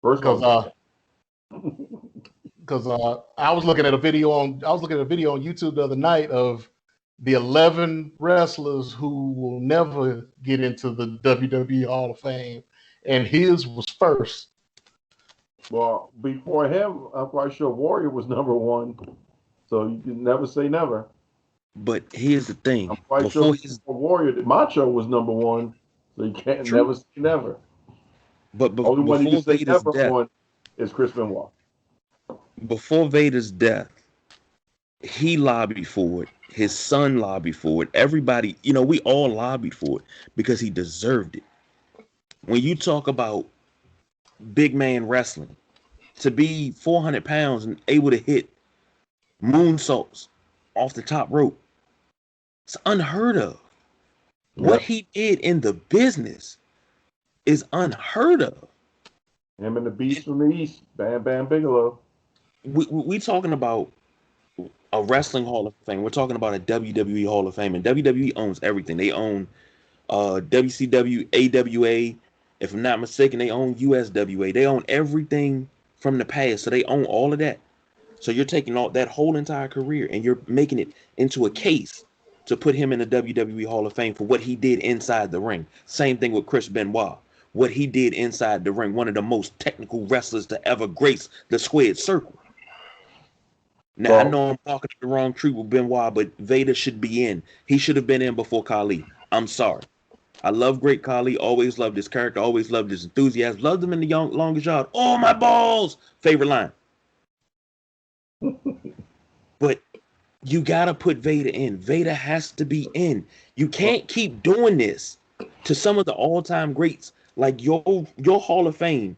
Because I was looking at a video on YouTube the other night of the 11 wrestlers who will never get into the WWE Hall of Fame, and his was first. Well, before him, I'm quite sure Warrior was number one. So you can never say never. But here's the thing: I'm quite sure before his before Warrior, Macho was number one, so you can't true, never say never. but Only one you can before say Vader's never death, on is Chris Benoit. before Vader's death, he lobbied for it. His son lobbied for it. Everybody, we all lobbied for it because he deserved it. When you talk about big man wrestling, to be 400 pounds and able to hit moonsaults off the top rope, it's unheard of. What Yep. he did in the business is unheard of. Him and the Beast from the East, Bam Bam Bigelow. We talking about a wrestling Hall of Fame. We're talking about a WWE Hall of Fame, and WWE owns everything. They own WCW, AWA. If I'm not mistaken, they own USWA. They own everything from the past, so they own all of that. So you're taking all that whole entire career and you're making it into a case to put him in the WWE Hall of Fame for what he did inside the ring. Same thing with Chris Benoit. What he did inside the ring, one of the most technical wrestlers to ever grace the squared circle. Now I Well, know I'm talking the wrong tree with Benoit, but Vader should be in. He should have been in before Khali. I'm sorry. I love Great Khali. Always loved his character. Always loved his enthusiasm. Loved him in the longest yard. Oh my balls! Favorite line. But you gotta put Vader in. Vader has to be in. You can't keep doing this to some of the all-time greats. Like your Hall of Fame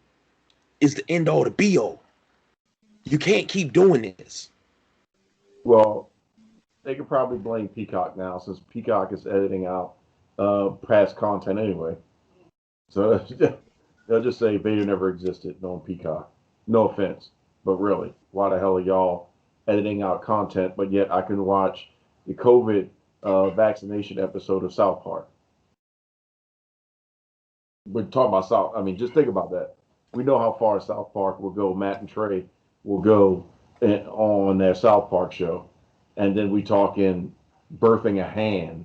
is the end all to be all. You can't keep doing this. well, they could probably blame Peacock now since Peacock is editing out past content anyway. So they'll just say Vader never existed on Peacock. No offense, but really, why the hell are y'all editing out content? But yet I can watch the COVID vaccination episode of South Park. We're talking about South. I mean, just think about that. We know how far South Park will go. Matt and Trey will go on their South Park show, and then we talk in birthing a hand.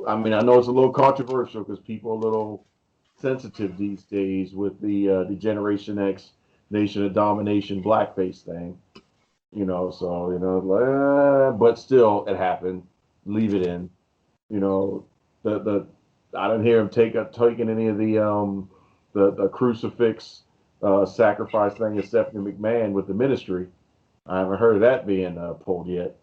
I mean, I know it's a little controversial because people are a little sensitive these days with the Generation X Nation of Domination blackface thing. So but still, it happened. Leave it in. You know, the I didn't hear him taking any of the crucifix sacrifice thing of Stephanie McMahon with the ministry. I haven't heard of that being pulled yet.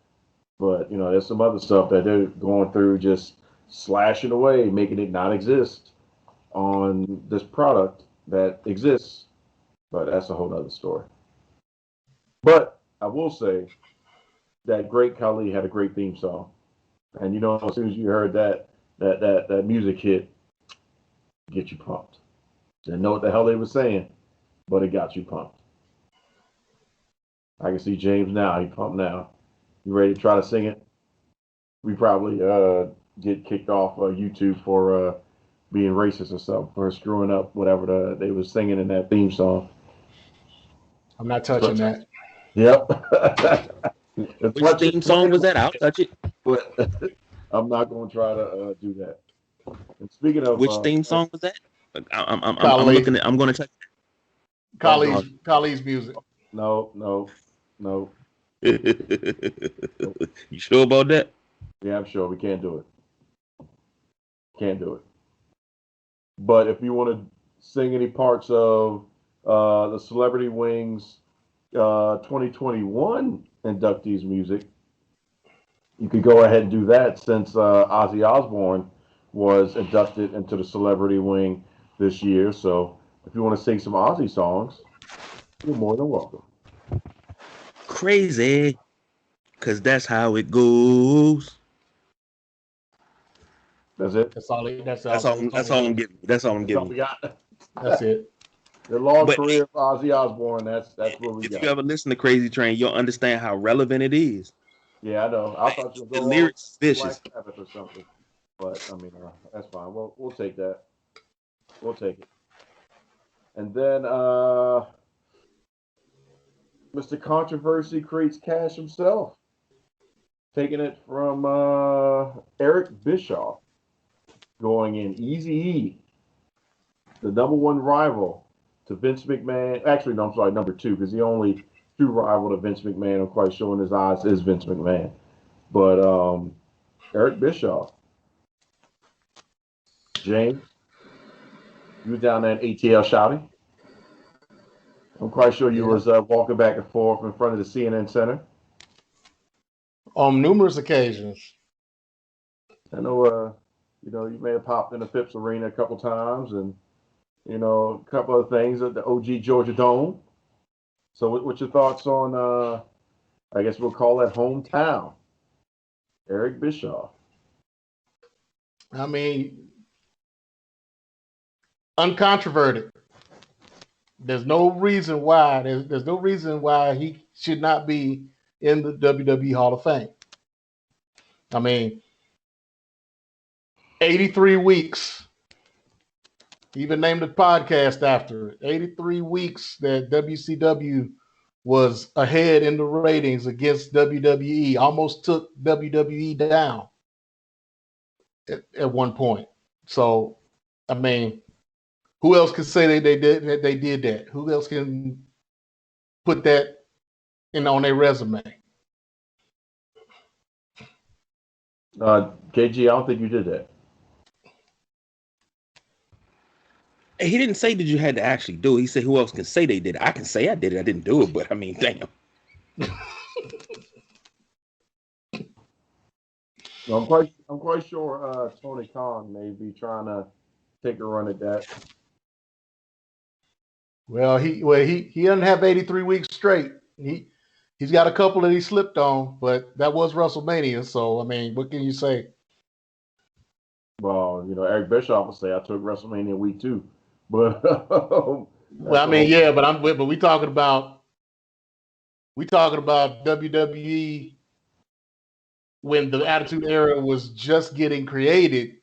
But there's some other stuff that they're going through, just slashing away, making it not exist on this product that exists. But that's a whole other story. But I will say that Great Khali had a great theme song, and as soon as you heard that music hit, get you pumped. Didn't know what the hell they were saying, but it got you pumped. I can see James now. He pumped now. You ready to try to sing it? We probably get kicked off YouTube for being racist or something, for screwing up whatever they was singing in that theme song. I'm not touching that. Yep. Which theme song was that? I'll touch it. But I'm not going to try to do that. And speaking of, Which theme song was that? I'm Khali. looking at. I'm going to touch Khali's music. No. it. You sure about that? Yeah, I'm sure we can't do it. Can't do it. But if you want to sing any parts of the Celebrity Wings 2021 inductees music, you could go ahead and do that since Ozzy Osbourne was inducted into the Celebrity Wing this year. So if you want to sing some Ozzy songs, you're more than welcome. Crazy, cause that's how it goes. That's it. That's all. That's That's all I'm giving you. That's all I'm That's all giving we you. got. That's it. The long But career of Ozzy Osbourne. That's what we if got. you ever listen to Crazy Train, you'll understand how relevant it is. Yeah, I know. I thought you would The go all lyrics Black vicious. Sabbath or something, but I mean, that's fine. We'll take that. We'll take it. And then Mr. Controversy creates cash himself, taking it from Eric Bischoff, going in Easy E, the number one rival to Vince McMahon. Actually, no, I'm sorry, number two, because the only true rival to Vince McMahon, I'm quite sure in his eyes, is Vince McMahon. But Eric Bischoff, James, you were down there in ATL shouting. I'm quite sure you was walking back and forth in front of the CNN Center. On numerous occasions. I know, you may have popped in the Phipps Arena a couple times, and a couple of things at the OG Georgia Dome. So, what's your thoughts on? I guess we'll call that hometown, Eric Bischoff. I mean, uncontroverted. There's no reason why there's no reason why he should not be in the WWE Hall of Fame. I mean, 83 weeks. Even named the podcast after it. 83 weeks that WCW was ahead in the ratings against WWE. Almost took WWE down at one point. So, I mean, who else can say they did that? Who else can put that on their resume? KG, I don't think you did that. He didn't say that you had to actually do it. He said, who else can say they did it? I can say I did it. I didn't do it, but I mean, damn. I'm quite sure Tony Khan may be trying to take a run at that. Well, he doesn't have 83 weeks straight. He's got a couple that he slipped on, but that was WrestleMania. So I mean, what can you say? Well, Eric Bischoff will say I took WrestleMania week 2, but well, I mean, yeah, but we talking about WWE when the Attitude Era was just getting created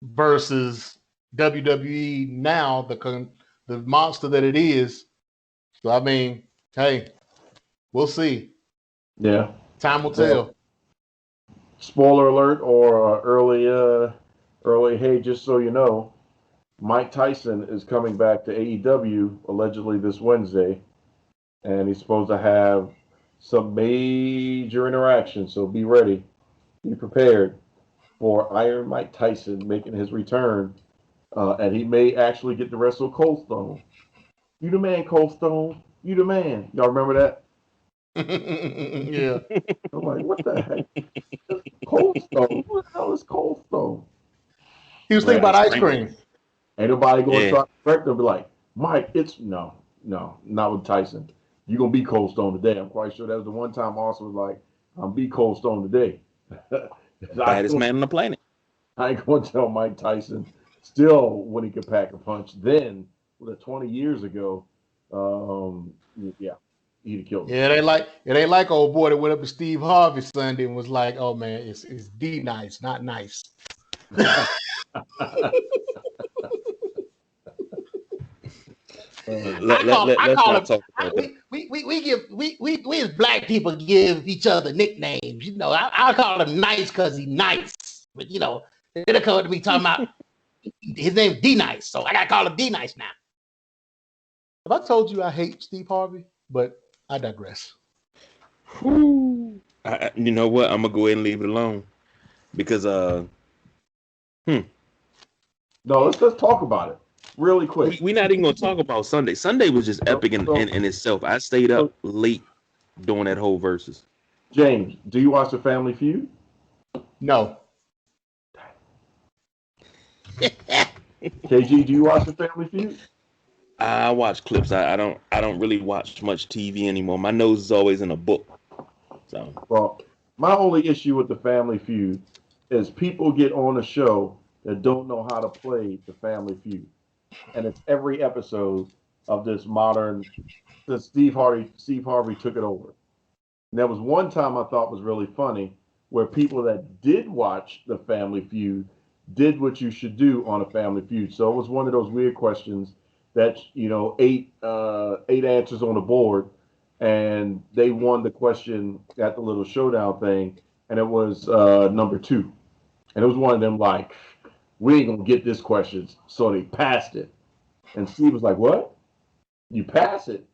versus WWE now, the monster that it is. So I mean, hey, we'll see. Yeah, time will tell. Spoiler alert or early. Hey, just so you know, Mike Tyson is coming back to AEW allegedly this Wednesday, and he's supposed to have some major interaction. So be ready, be prepared for Iron Mike Tyson making his return, and he may actually get to wrestle Cold Stone. You the man, Cold Stone. You the man. Y'all remember that? Yeah. I'm like, what the heck? Cold Stone? What the hell is Cold Stone? He was thinking about ice cream. Ain't nobody going to try to correct him. Be like, Mike, it's no, not with Tyson. You're going to be Cold Stone today. I'm quite sure that was the one time Austin was like, I'm be Cold Stone today. Baddest man on the planet. I ain't going to tell Mike Tyson still when he could pack a punch. Then, 20 years ago, yeah, he'd have killed him. Yeah, it ain't like old boy that went up to Steve Harvey Sunday and was like, "Oh man, it's D nice, not nice." We as black people give each other nicknames. I call him nice because he's nice, but they'll come up to me talking about his name's D Nice, so I gotta call him D Nice now. Have I told you I hate Steve Harvey? But I digress. You know what? I'm gonna go ahead and leave it alone because No, let's talk about it really quick. We're not even gonna talk about Sunday. Sunday was just epic in itself. I stayed up late doing that whole versus. James, do you watch the Family Feud? No. KG, do you watch the Family Feud? I watch clips. I don't really watch much TV anymore. My nose is always in a book. So, well, my only issue with the Family Feud is people get on a show that don't know how to play the Family Feud, and it's every episode of this modern. That Steve Harvey took it over. And there was one time I thought was really funny where people that did watch the Family Feud did what you should do on a Family Feud. So it was one of those weird questions that eight answers on the board, and they won the question at the little showdown thing, and it was number 2, and it was one of them like, we ain't gonna get this question, so they passed it, and Steve was like, what? You pass it?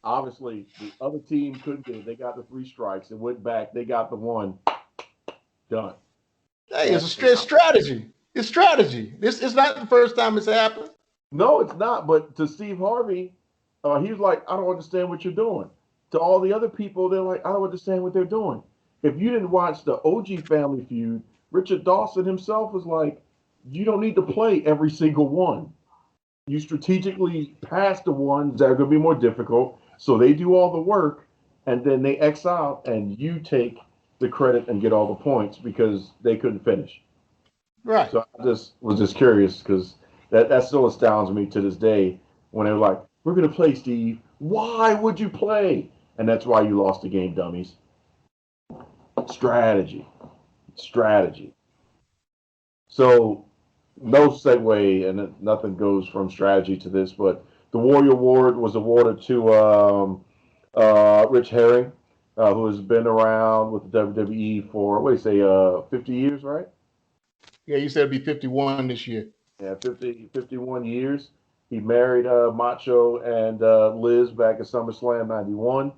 Obviously, the other team couldn't get it. They got the 3 strikes. It went back. They got the one. Done. Hey, And it's a strategy. It's strategy. It's not the first time it's happened. no, it's not. But to Steve Harvey, he was like, I don't understand what you're doing. To all the other people, they're like, I don't understand what they're doing. If you didn't watch the OG Family Feud, Richard Dawson himself was like, you don't need to play every single one. You strategically pass the ones that are going to be more difficult. So they do all the work, and then they X out, and you take the credit and get all the points because they couldn't finish. Right. So I just was just curious because that still astounds me to this day when they were like, "We're going to play, Steve. Why would you play?" And that's why you lost the game, dummies. Strategy, strategy. So no segue, and nothing goes from strategy to this, but the Warrior Award was awarded to Rich Herring, who has been around with the WWE for, what do you say, 50 years, right? Yeah, you said it'd be 51 this year. Yeah, 51 years. He married Macho and Liz back at SummerSlam 91.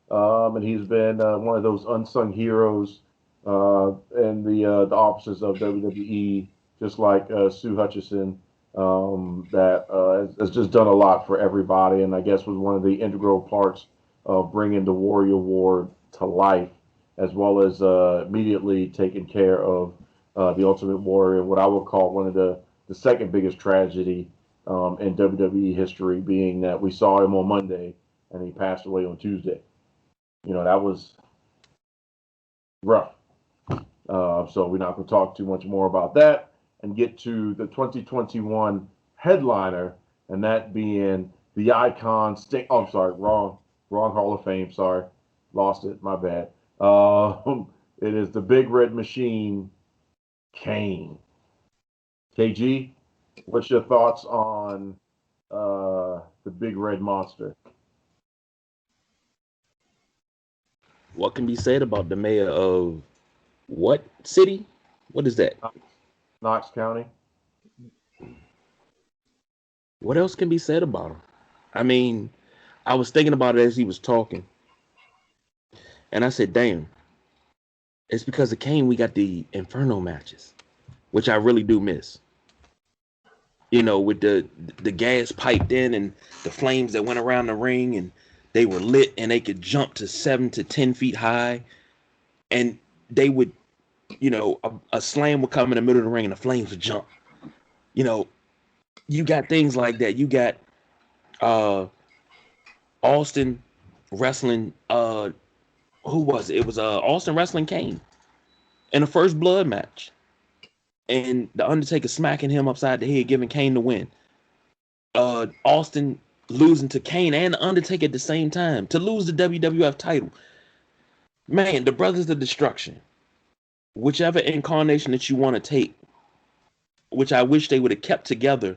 And he's been one of those unsung heroes in the offices of WWE, just like Sue Hutchison, that has just done a lot for everybody, and I guess was one of the integral parts of bringing the Warrior Award to life, as well as immediately taking care of the Ultimate Warrior, what I would call one of the second biggest tragedy in WWE history, being that we saw him on Monday and he passed away on Tuesday. That was rough. So we're not going to talk too much more about that and get to the 2021 headliner, and that being the icon Sting. Oh, I'm sorry, wrong Hall of Fame. Sorry, lost it. My bad. It is the Big Red Machine, Kane. KG, what's your thoughts on the Big Red Monster? What can be said about the mayor of what city? What is that? Knox County. What else can be said about him? I mean, I was thinking about it as he was talking, and I said, damn, it's because of Kane we got the Inferno matches, which I really do miss. With the gas piped in and the flames that went around the ring, and they were lit and they could jump to 7 to 10 feet high, and they would, a slam would come in the middle of the ring and the flames would jump. You got things like that. You got Austin wrestling. Who was it? It was Austin wrestling Kane in the first blood match, and the Undertaker smacking him upside the head, giving Kane the win. Austin losing to Kane and the Undertaker at the same time to lose the WWF title. Man, the Brothers of Destruction, whichever incarnation that you want to take, which I wish they would have kept together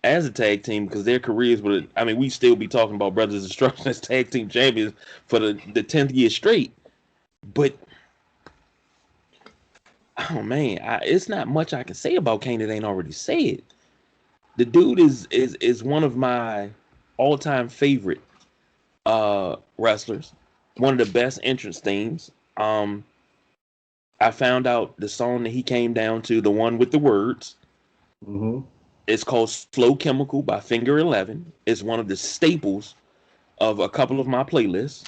as a tag team, because their careers would have, I mean, we still be talking about Brothers of Destruction as tag team champions for the 10th year straight. But oh man, it's not much I can say about Kane that ain't already said. The dude is one of my all-time favorite wrestlers. One of the best entrance themes. I found out the song that he came down to, the one with the words. Mm-hmm. It's called Slow Chemical by Finger 11. It's one of the staples of a couple of my playlists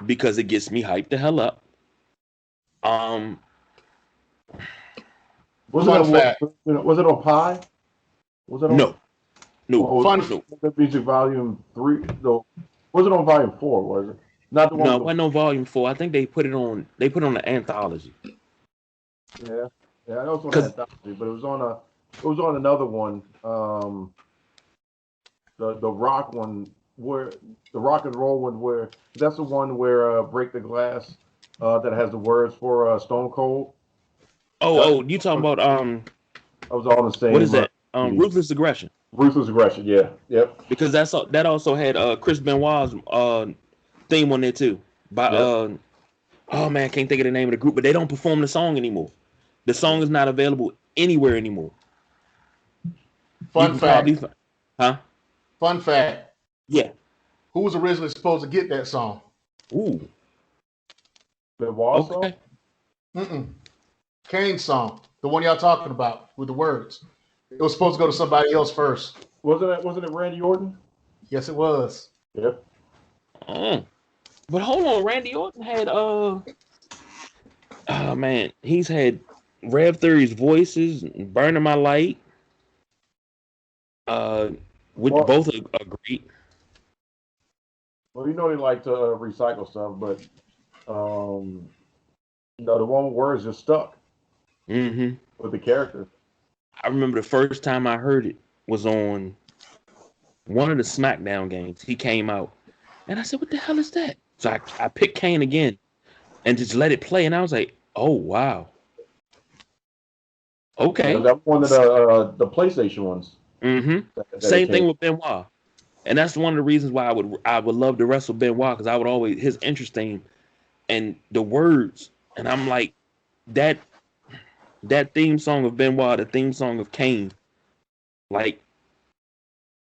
because it gets me hyped the hell up. Was Fun it fact. was it on Pi? Was it on? No. Fun. The Music Volume 3? No, was it on Volume 4? Was it not the one? No, it wasn't on Volume 4. I think they put it on. They put it on the anthology. Yeah, I know it's on the anthology, but it was on another one. The rock one, where the rock and roll one, where that's the one where Break the Glass, that has the words for Stone Cold. You talking about I was all the same. what is that? Ruthless Aggression. Ruthless Aggression, yeah, yep. Because that also had Chris Benoit's theme on there too. By Yep. oh man, I can't think of the name of the group, but they don't perform the song anymore. The song is not available anywhere anymore. Fun fact. Huh? Fun fact. Yeah. Who was originally supposed to get that song? Ooh. Benoit song? Okay. Kane's song, the one y'all talking about with the words. It was supposed to go to somebody else first. Wasn't it Randy Orton? Yes, it was. Yep. But hold on, Randy Orton had man, he's had Rev Theory's Voices, Burning My Light, which Well- both are great. Well, you know they like to recycle stuff, but the one with words just stuck Mm-hmm. with the character. I remember the first time I heard it was on one of the SmackDown games. He came out, and I said, "What the hell is that?" So I picked Kane again and just let it play, and I was like, "Oh wow, okay." Yeah, that one of the PlayStation ones. Mm-hmm. Same thing with Benoit, and that's one of the reasons why I would love to wrestle Benoit, because I would always his interesting and the words, and I'm like that theme song of Benoit, the theme song of Kane, like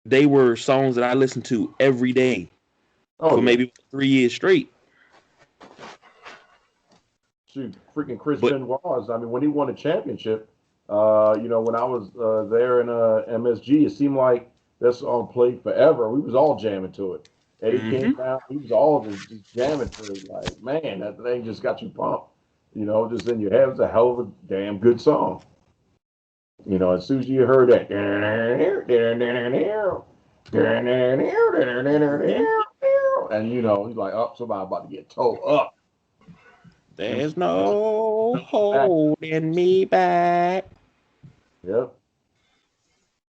they were songs that I listened to every day for maybe 3 years straight. Shoot, freaking Chris But- Benoit. I mean, when he won a championship, when I was there in MSG, it seemed like that song played forever. We was all jamming to it. Eddie came down, we was all just jamming to it. Like, man, that thing just got you pumped. Just in your head. It was a hell of a damn good song. As soon as you heard that, and he's like, oh, somebody about to get towed up. There's no holding me back. Yep.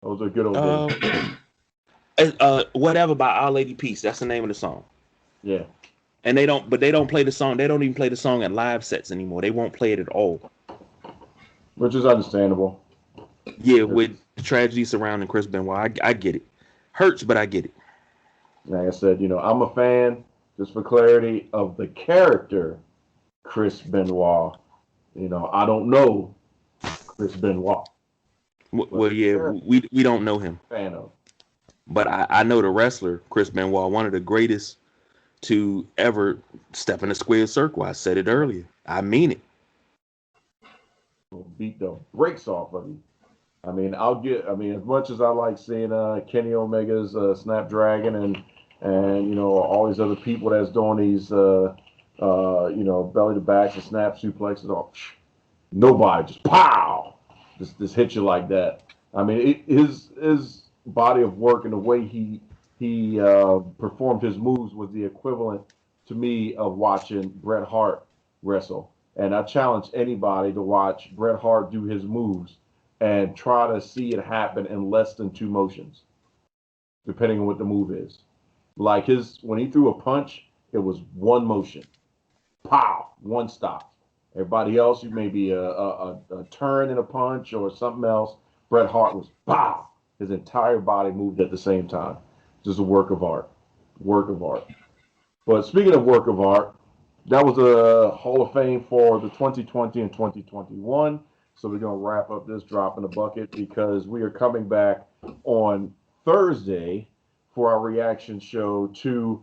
Those are good old days. Whatever by Our Lady Peace. That's the name of the song. Yeah. And they don't play the song. They don't even play the song at live sets anymore. They won't play it at all. Which is understandable. Yeah, with the tragedy surrounding Chris Benoit, I get it. Hurts, but I get it. Like I said, I'm a fan, just for clarity, of the character Chris Benoit. I don't know Chris Benoit. Well, yeah, we don't know him. Fan of. But I know the wrestler, Chris Benoit, one of the greatest to ever step in a square circle. I said it earlier. I mean it. Will beat the brakes off of you. As much as I like seeing Kenny Omega's Snapdragon and all these other people that's doing these belly to backs and snap suplexes, nobody just pow, just hit you like that. I mean, his body of work and the way he performed his moves was the equivalent to me of watching Bret Hart wrestle. And I challenge anybody to watch Bret Hart do his moves and try to see it happen in less than 2 motions, depending on what the move is. Like when he threw a punch, it was 1 motion. Pow, 1 stop. Everybody else, you may be a turn in a punch or something else. Bret Hart was pow. His entire body moved at the same time. Just a work of art. Work of art. But speaking of work of art, that was a Hall of Fame for the 2020 and 2021. So we're going to wrap up this drop in the bucket because we are coming back on Thursday for our reaction show to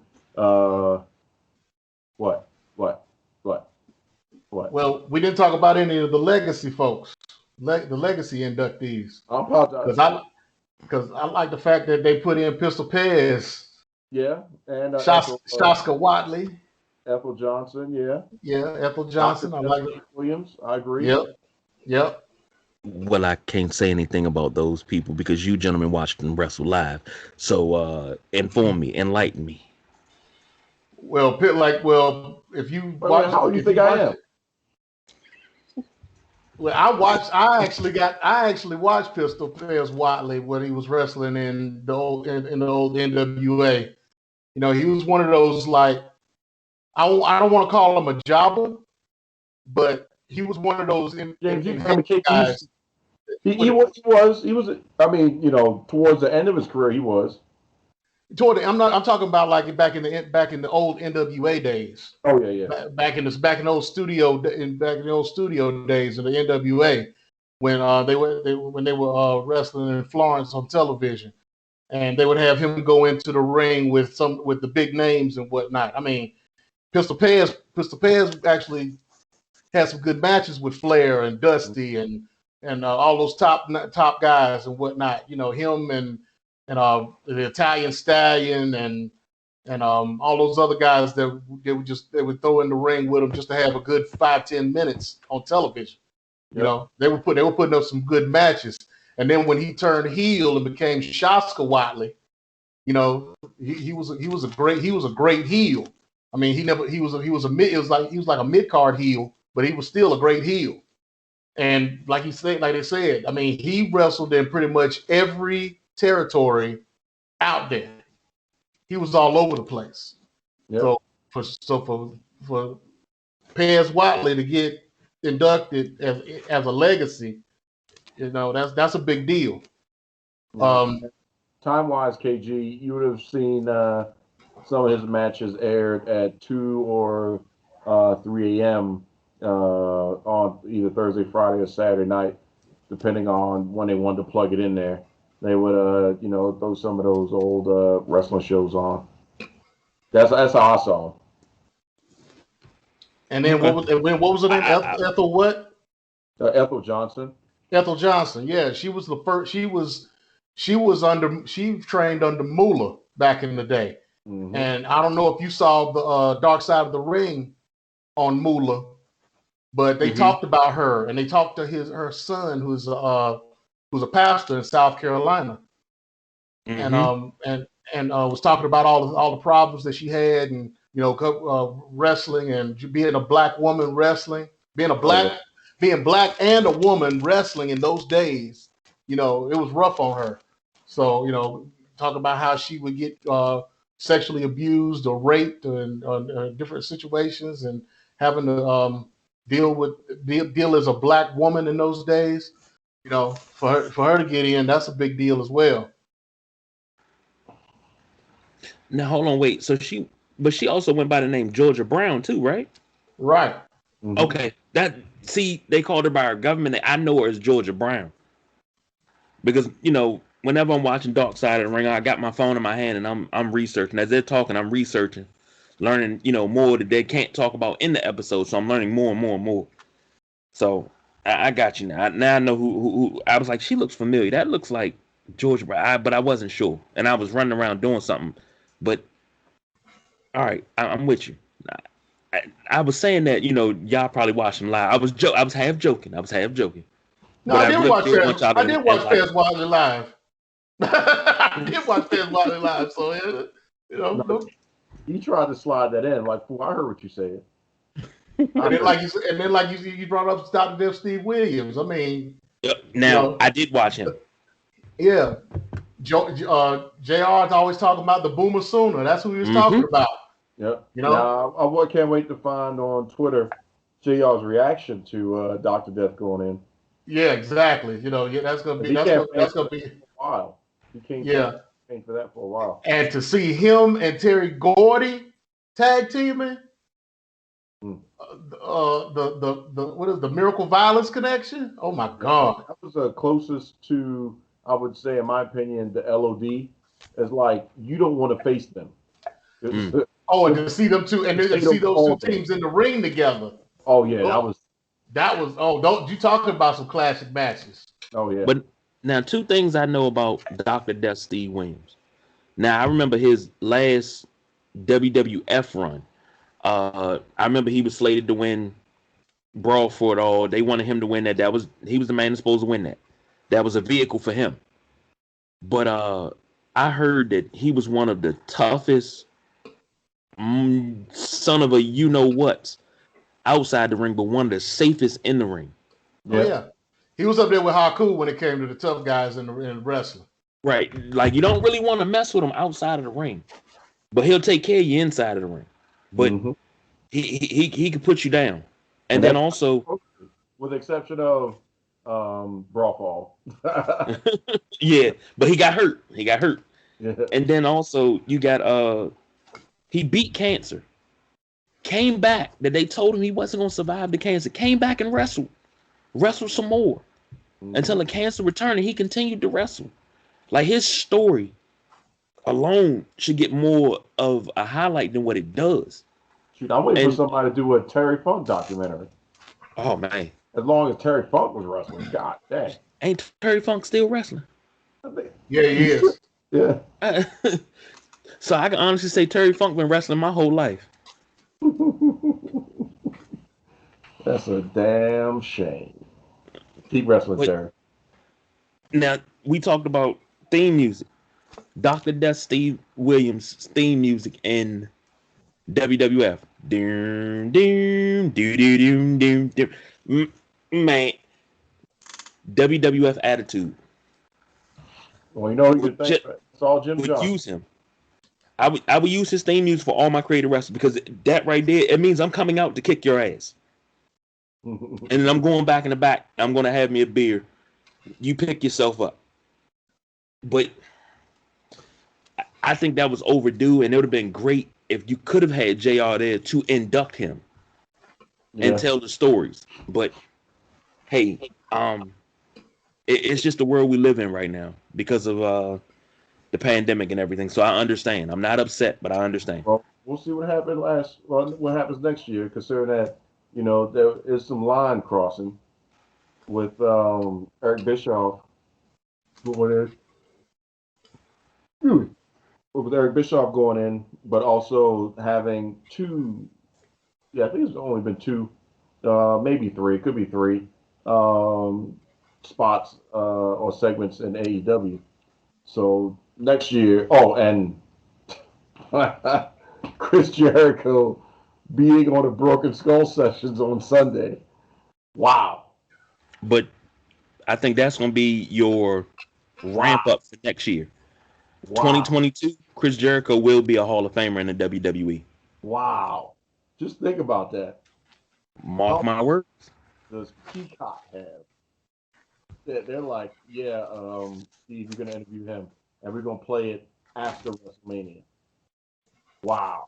what? Well, we didn't talk about any of the legacy folks, the legacy inductees. I apologize. Because I like the fact that they put in Pistol Pez. Yeah, and Shaska Watley. Ethel Johnson, yeah. Yeah, Ethel Johnson. I like it. Williams, I agree. Yep. Well, I can't say anything about those people because you gentlemen watched them wrestle live. So inform me, enlighten me. Well, if you watch, how do you think I am? Well, I actually watched Pistol Pez Watley when he was wrestling in the old NWA. He was one of those, like, I don't want to call him a jobber, but he was one of those guys. He was. I mean, towards the end of his career, he was. I'm talking about like back in the old NWA days. Oh yeah. Back in the old studio days of the NWA when they were wrestling in Florence on television, and they would have him go into the ring with the big names and whatnot. I mean, Pistol Pez actually had some good matches with Flair and Dusty and all those top guys and whatnot. You know, him and the Italian Stallion and all those other guys that they would throw in the ring with him just to have a good 5-10 minutes on television. You know, they were putting up some good matches. And then when he turned heel and became Shaska Watley, you know, he was a great heel. I mean, he was like a mid card heel, but he was still a great heel. And like they said, I mean, he wrestled in pretty much every territory out there. He was all over the place. Yep. So for Pez Watley to get inducted as a legacy, you know, that's a big deal. Time-wise, KG, you would have seen some of his matches aired at 2 or 3 a.m. On either Thursday, Friday, or Saturday night, depending on when they wanted to plug it in there. They would, throw some of those old wrestling shows on. That's how I saw him. And then what was her name? Ethel what? Ethel Johnson. Ethel Johnson. Yeah, she was the first. She trained under Moolah back in the day. Mm-hmm. And I don't know if you saw the Dark Side of the Ring on Moolah, but they talked about her, and they talked to her son, who's a pastor in South Carolina, and was talking about all the problems that she had, and wrestling and being a black woman wrestling, being black and a woman wrestling in those days. You know, it was rough on her. So, talk about how she would get sexually abused or raped in different situations, and having to deal as a black woman in those days. You know, for her to get in, that's a big deal as well. Now hold on, wait. So she also went by the name Georgia Brown too, right? Right. Mm-hmm. Okay. They called her by her government. I know her as Georgia Brown because whenever I'm watching Dark Side of the Ring, I got my phone in my hand and I'm researching. As they're talking, I'm researching, learning more that they can't talk about in the episode. So I'm learning more and more and more. So I got you now. Now I know who I was like. She looks familiar. That looks like Georgia Brown, but I wasn't sure, and I was running around doing something. But all right, I'm with you. I was saying that y'all probably watched him live. I was half joking. No, I did watch Pez Watley live. I did watch Pez Watley live. So you tried to slide that in. Like, fool, I heard what you said. And then you brought up Dr. Death Steve Williams. I mean, I did watch him. Yeah. JR is always talking about the Boomer Sooner. That's who he was talking about. Yep. Now, I can't wait to find on Twitter JR's reaction to Dr. Death going in. Yeah, exactly. That's gonna be a while. He can't for that for a while. And to see him and Terry Gordy tag teaming, the Miracle Violence connection? Oh my God. That was the closest to, I would say, in my opinion, the LOD. It's like you don't want to face them. And to see them two, and to see those two teams in the ring together. Oh yeah, that was. Don't you talking about some classic matches? Oh yeah. But now, two things I know about Dr. Death Steve Williams. Now I remember his last WWF run. I remember he was slated to win Brawl for It All. They wanted him to win that. He was the man that's supposed to win that. That was a vehicle for him. But I heard that he was one of the toughest son of a you-know-what outside the ring, but one of the safest in the ring. Yeah. Oh, yeah. He was up there with Haku when it came to the tough guys in wrestling. Right. Like, you don't really want to mess with him outside of the ring, but he'll take care of you inside of the ring. But he can put you down. And then also, with the exception of Brawl. Yeah, but he got hurt. Yeah. And then also you got he beat cancer. Came back. That they told him he wasn't gonna survive the cancer. Came back and wrestled some more until the cancer returned, and he continued to wrestle. Like, his story alone should get more of a highlight than what it does. Shoot, I'm waiting for And somebody to do a Terry Funk documentary. oh man, As long as Terry Funk was wrestling, God dang. ain't Terry Funk still wrestling? Yeah, he is. Yeah. So I can honestly say Terry Funk been wrestling my whole life. That's a damn shame. Keep wrestling, But Terry. now we talked about theme music. Dr. Death Steve Williams theme music in WWF. Doom, doom, doo, doo, doom, doom, doom. Man, WWF Attitude Well, you know who you would, can thank. It's all Jim would Johnson. use him. I would use his theme music for all my creative wrestlers because that right there, it means I'm coming out to kick your ass. And then I'm going back in the back. I'm going to have me a beer. You pick yourself up. But I think that was overdue, and it would have been great if you could have had JR there to induct him and Yeah. tell the stories. But hey, it's just the world we live in right now because of the pandemic and everything. So I understand. I'm not upset, but I understand. Well, we'll see what happened what happens next year, considering that there is some line crossing with Eric Bischoff going in, with Eric Bischoff going in, but also having two. Yeah, I think it's only been two, maybe three. It could be three spots or segments in AEW. So next year, oh, and Chris Jericho being on the Broken Skull sessions on Sunday. Wow. But I think that's going to be your Wow. ramp up for next year. Wow. 2022, Chris Jericho will be a Hall of Famer in the WWE. Wow. Just think about that. Mark How my words. does Peacock have? They're like, yeah, Steve, you're going to interview him, and we're going to play it after WrestleMania. Wow.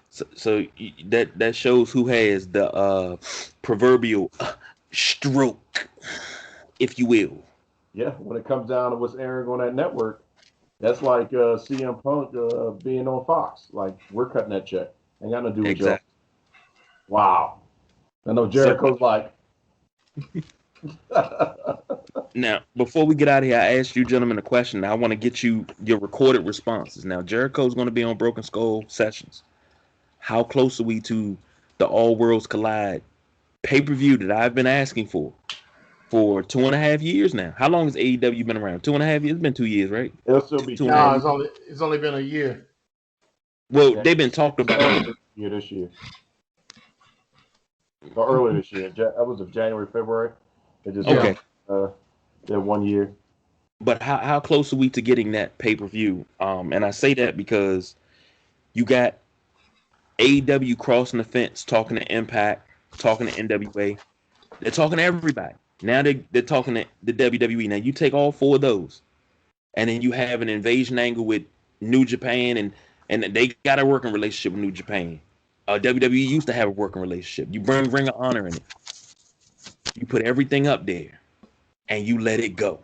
So that shows who has the proverbial stroke, if you will. Yeah, when it comes down to what's airing on that network, that's like CM Punk being on Fox. Like, we're cutting that check. Ain't got nothing to do with y'all. Exactly. Wow. I know So Jericho's like, now, before we get out of here, I asked you gentlemen a question. I want to get your recorded responses. Now, Jericho's going to be on Broken Skull Sessions. How close are we to the All Worlds Collide pay-per-view that I've been asking for 2.5 years now? How long has AEW been around? 2.5 years? It's been 2 years, right? it'll still be Two and a half. No, it's only been a year. Well, yeah, they've been talking about year this year. Or earlier this year. That was of January, February. It just Yeah. okay, their 1 year. but how close are we to getting that pay-per-view? And I say that because you got AEW crossing the fence, talking to Impact, talking to NWA. They're talking to everybody. Now they're talking to the WWE. Now you take all four of those, and then you have an invasion angle with New Japan, and they got a working relationship with New Japan. WWE used to have a working relationship. You bring Ring of Honor in it. You put everything up there, and you let it go.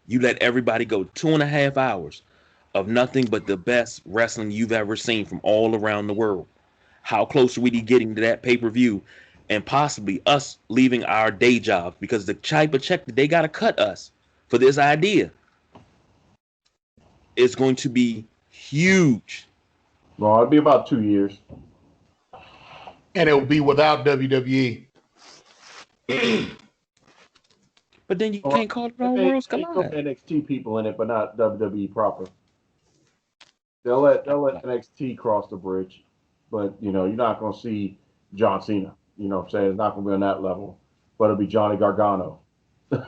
You let everybody go. 2.5 hours of nothing but the best wrestling you've ever seen from all around the world. How close are we to getting to that pay-per-view and possibly us leaving our day jobs because the type of check that they got to cut us for this idea is going to be huge. Well, it'll be about 2 years. And it will be without WWE. But then you Or can't call it it All may, Worlds may still Collide. be NXT people in it, but not WWE proper. They'll let NXT cross the bridge, but you're not gonna see John Cena. You know what I'm saying? It's not gonna be on that level, but it'll be Johnny Gargano. Well,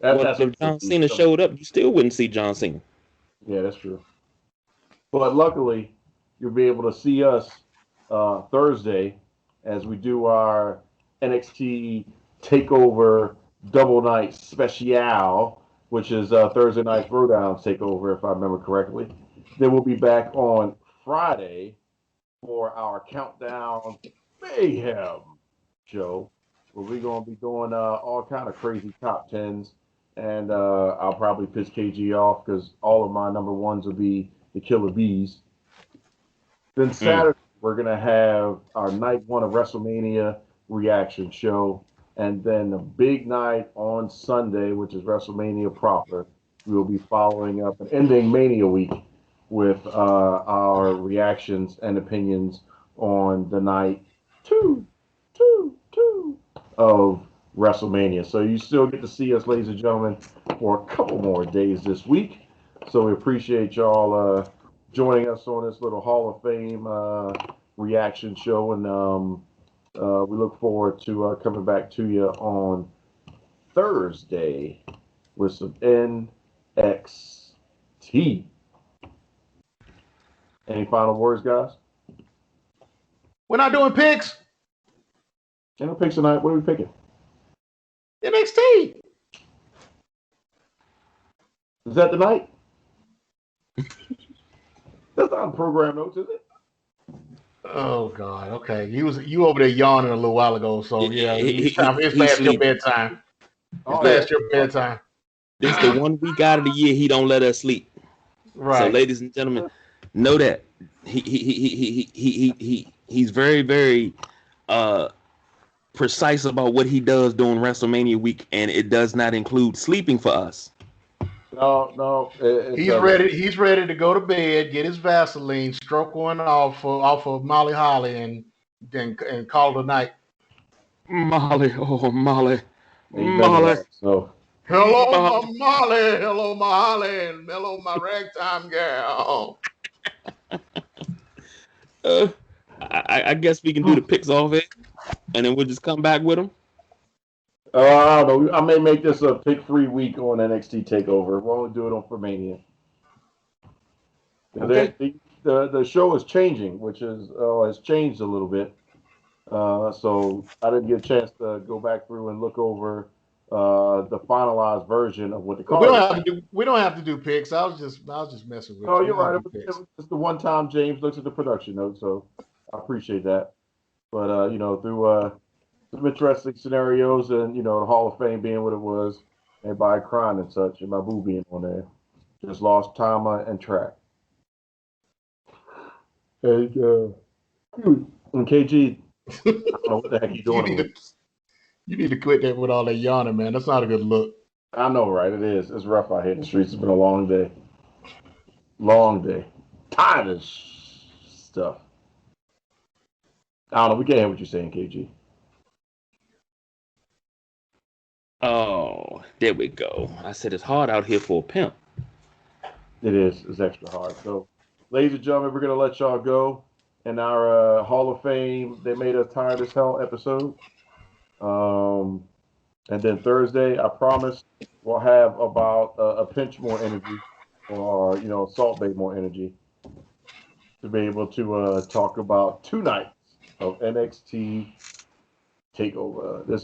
That's if what you'll John see. Cena So, showed up, you still wouldn't see John Cena. yeah, that's true. But luckily, you'll be able to see us Thursday as we do our NXT Takeover Double Night Special, which is Thursday night's Throwdown Takeover, if I remember correctly. Then we'll be back on Friday for our Countdown Mayhem show, where we're going to be doing all kind of crazy top tens and I'll probably piss KG off because all of my number ones will be the Killer Bees. Then Saturday, we're going to have our night one of WrestleMania reaction show. And then the big night on Sunday, which is WrestleMania proper. We will be following up and ending Mania week with our reactions and opinions on the night two of WrestleMania. So you still get to see us, ladies and gentlemen, for a couple more days this week. So we appreciate y'all joining us on this little Hall of Fame reaction show, and we look forward to coming back to you on Thursday with some NXT. Any final words, guys? We're not doing picks. Any picks tonight? What are we picking? NXT. Is that tonight? That's not on program notes, is it? Oh God. Okay. You over there yawning a little while ago. So yeah, it's time. It's past your bedtime. It's past your bedtime. This the 1 week out of the year he don't let us sleep. Right. So, ladies and gentlemen, know that he's very, very precise about what he does during WrestleMania week, and it does not include sleeping for us. No. He's ready. He's ready to go to bed, get his Vaseline, stroke one off of Molly Holly, and call it a night. Molly, oh Molly, Molly. So. Hello, my Molly. Hello, my Holly, and hello, my ragtime gal. I guess we can do the picks off it, and then we'll just come back with them. I don't know. I may make this a pick-free week on NXT Takeover. We won't do it on Formania. Okay. The show is changing, which is has changed a little bit. So I didn't get a chance to go back through and look over the finalized version of what the card. We don't have to do picks. I was just messing with you. Oh, you're right. It's the one time James looks at the production notes, so I appreciate that. But through some interesting scenarios, and the Hall of Fame being what it was, everybody crying and such, and my boo being on there, just lost time and track. And KG, I don't know what the heck you doing. You need to quit that with all that yawning, man. That's not a good look. I know, right? It is. It's rough out here in the streets. It's been a long day. Long day. Tired of stuff. I don't know. We can't hear what you're saying, KG. Oh, there we go. I said it's hard out here for a pimp. It is. It's extra hard. So, ladies and gentlemen, we're going to let y'all go in our Hall of Fame, They Made Us Tired as Hell episode. And then Thursday, I promise we'll have about a pinch more energy, or Salt Bay more energy, to be able to talk about 2 nights of NXT Takeover. This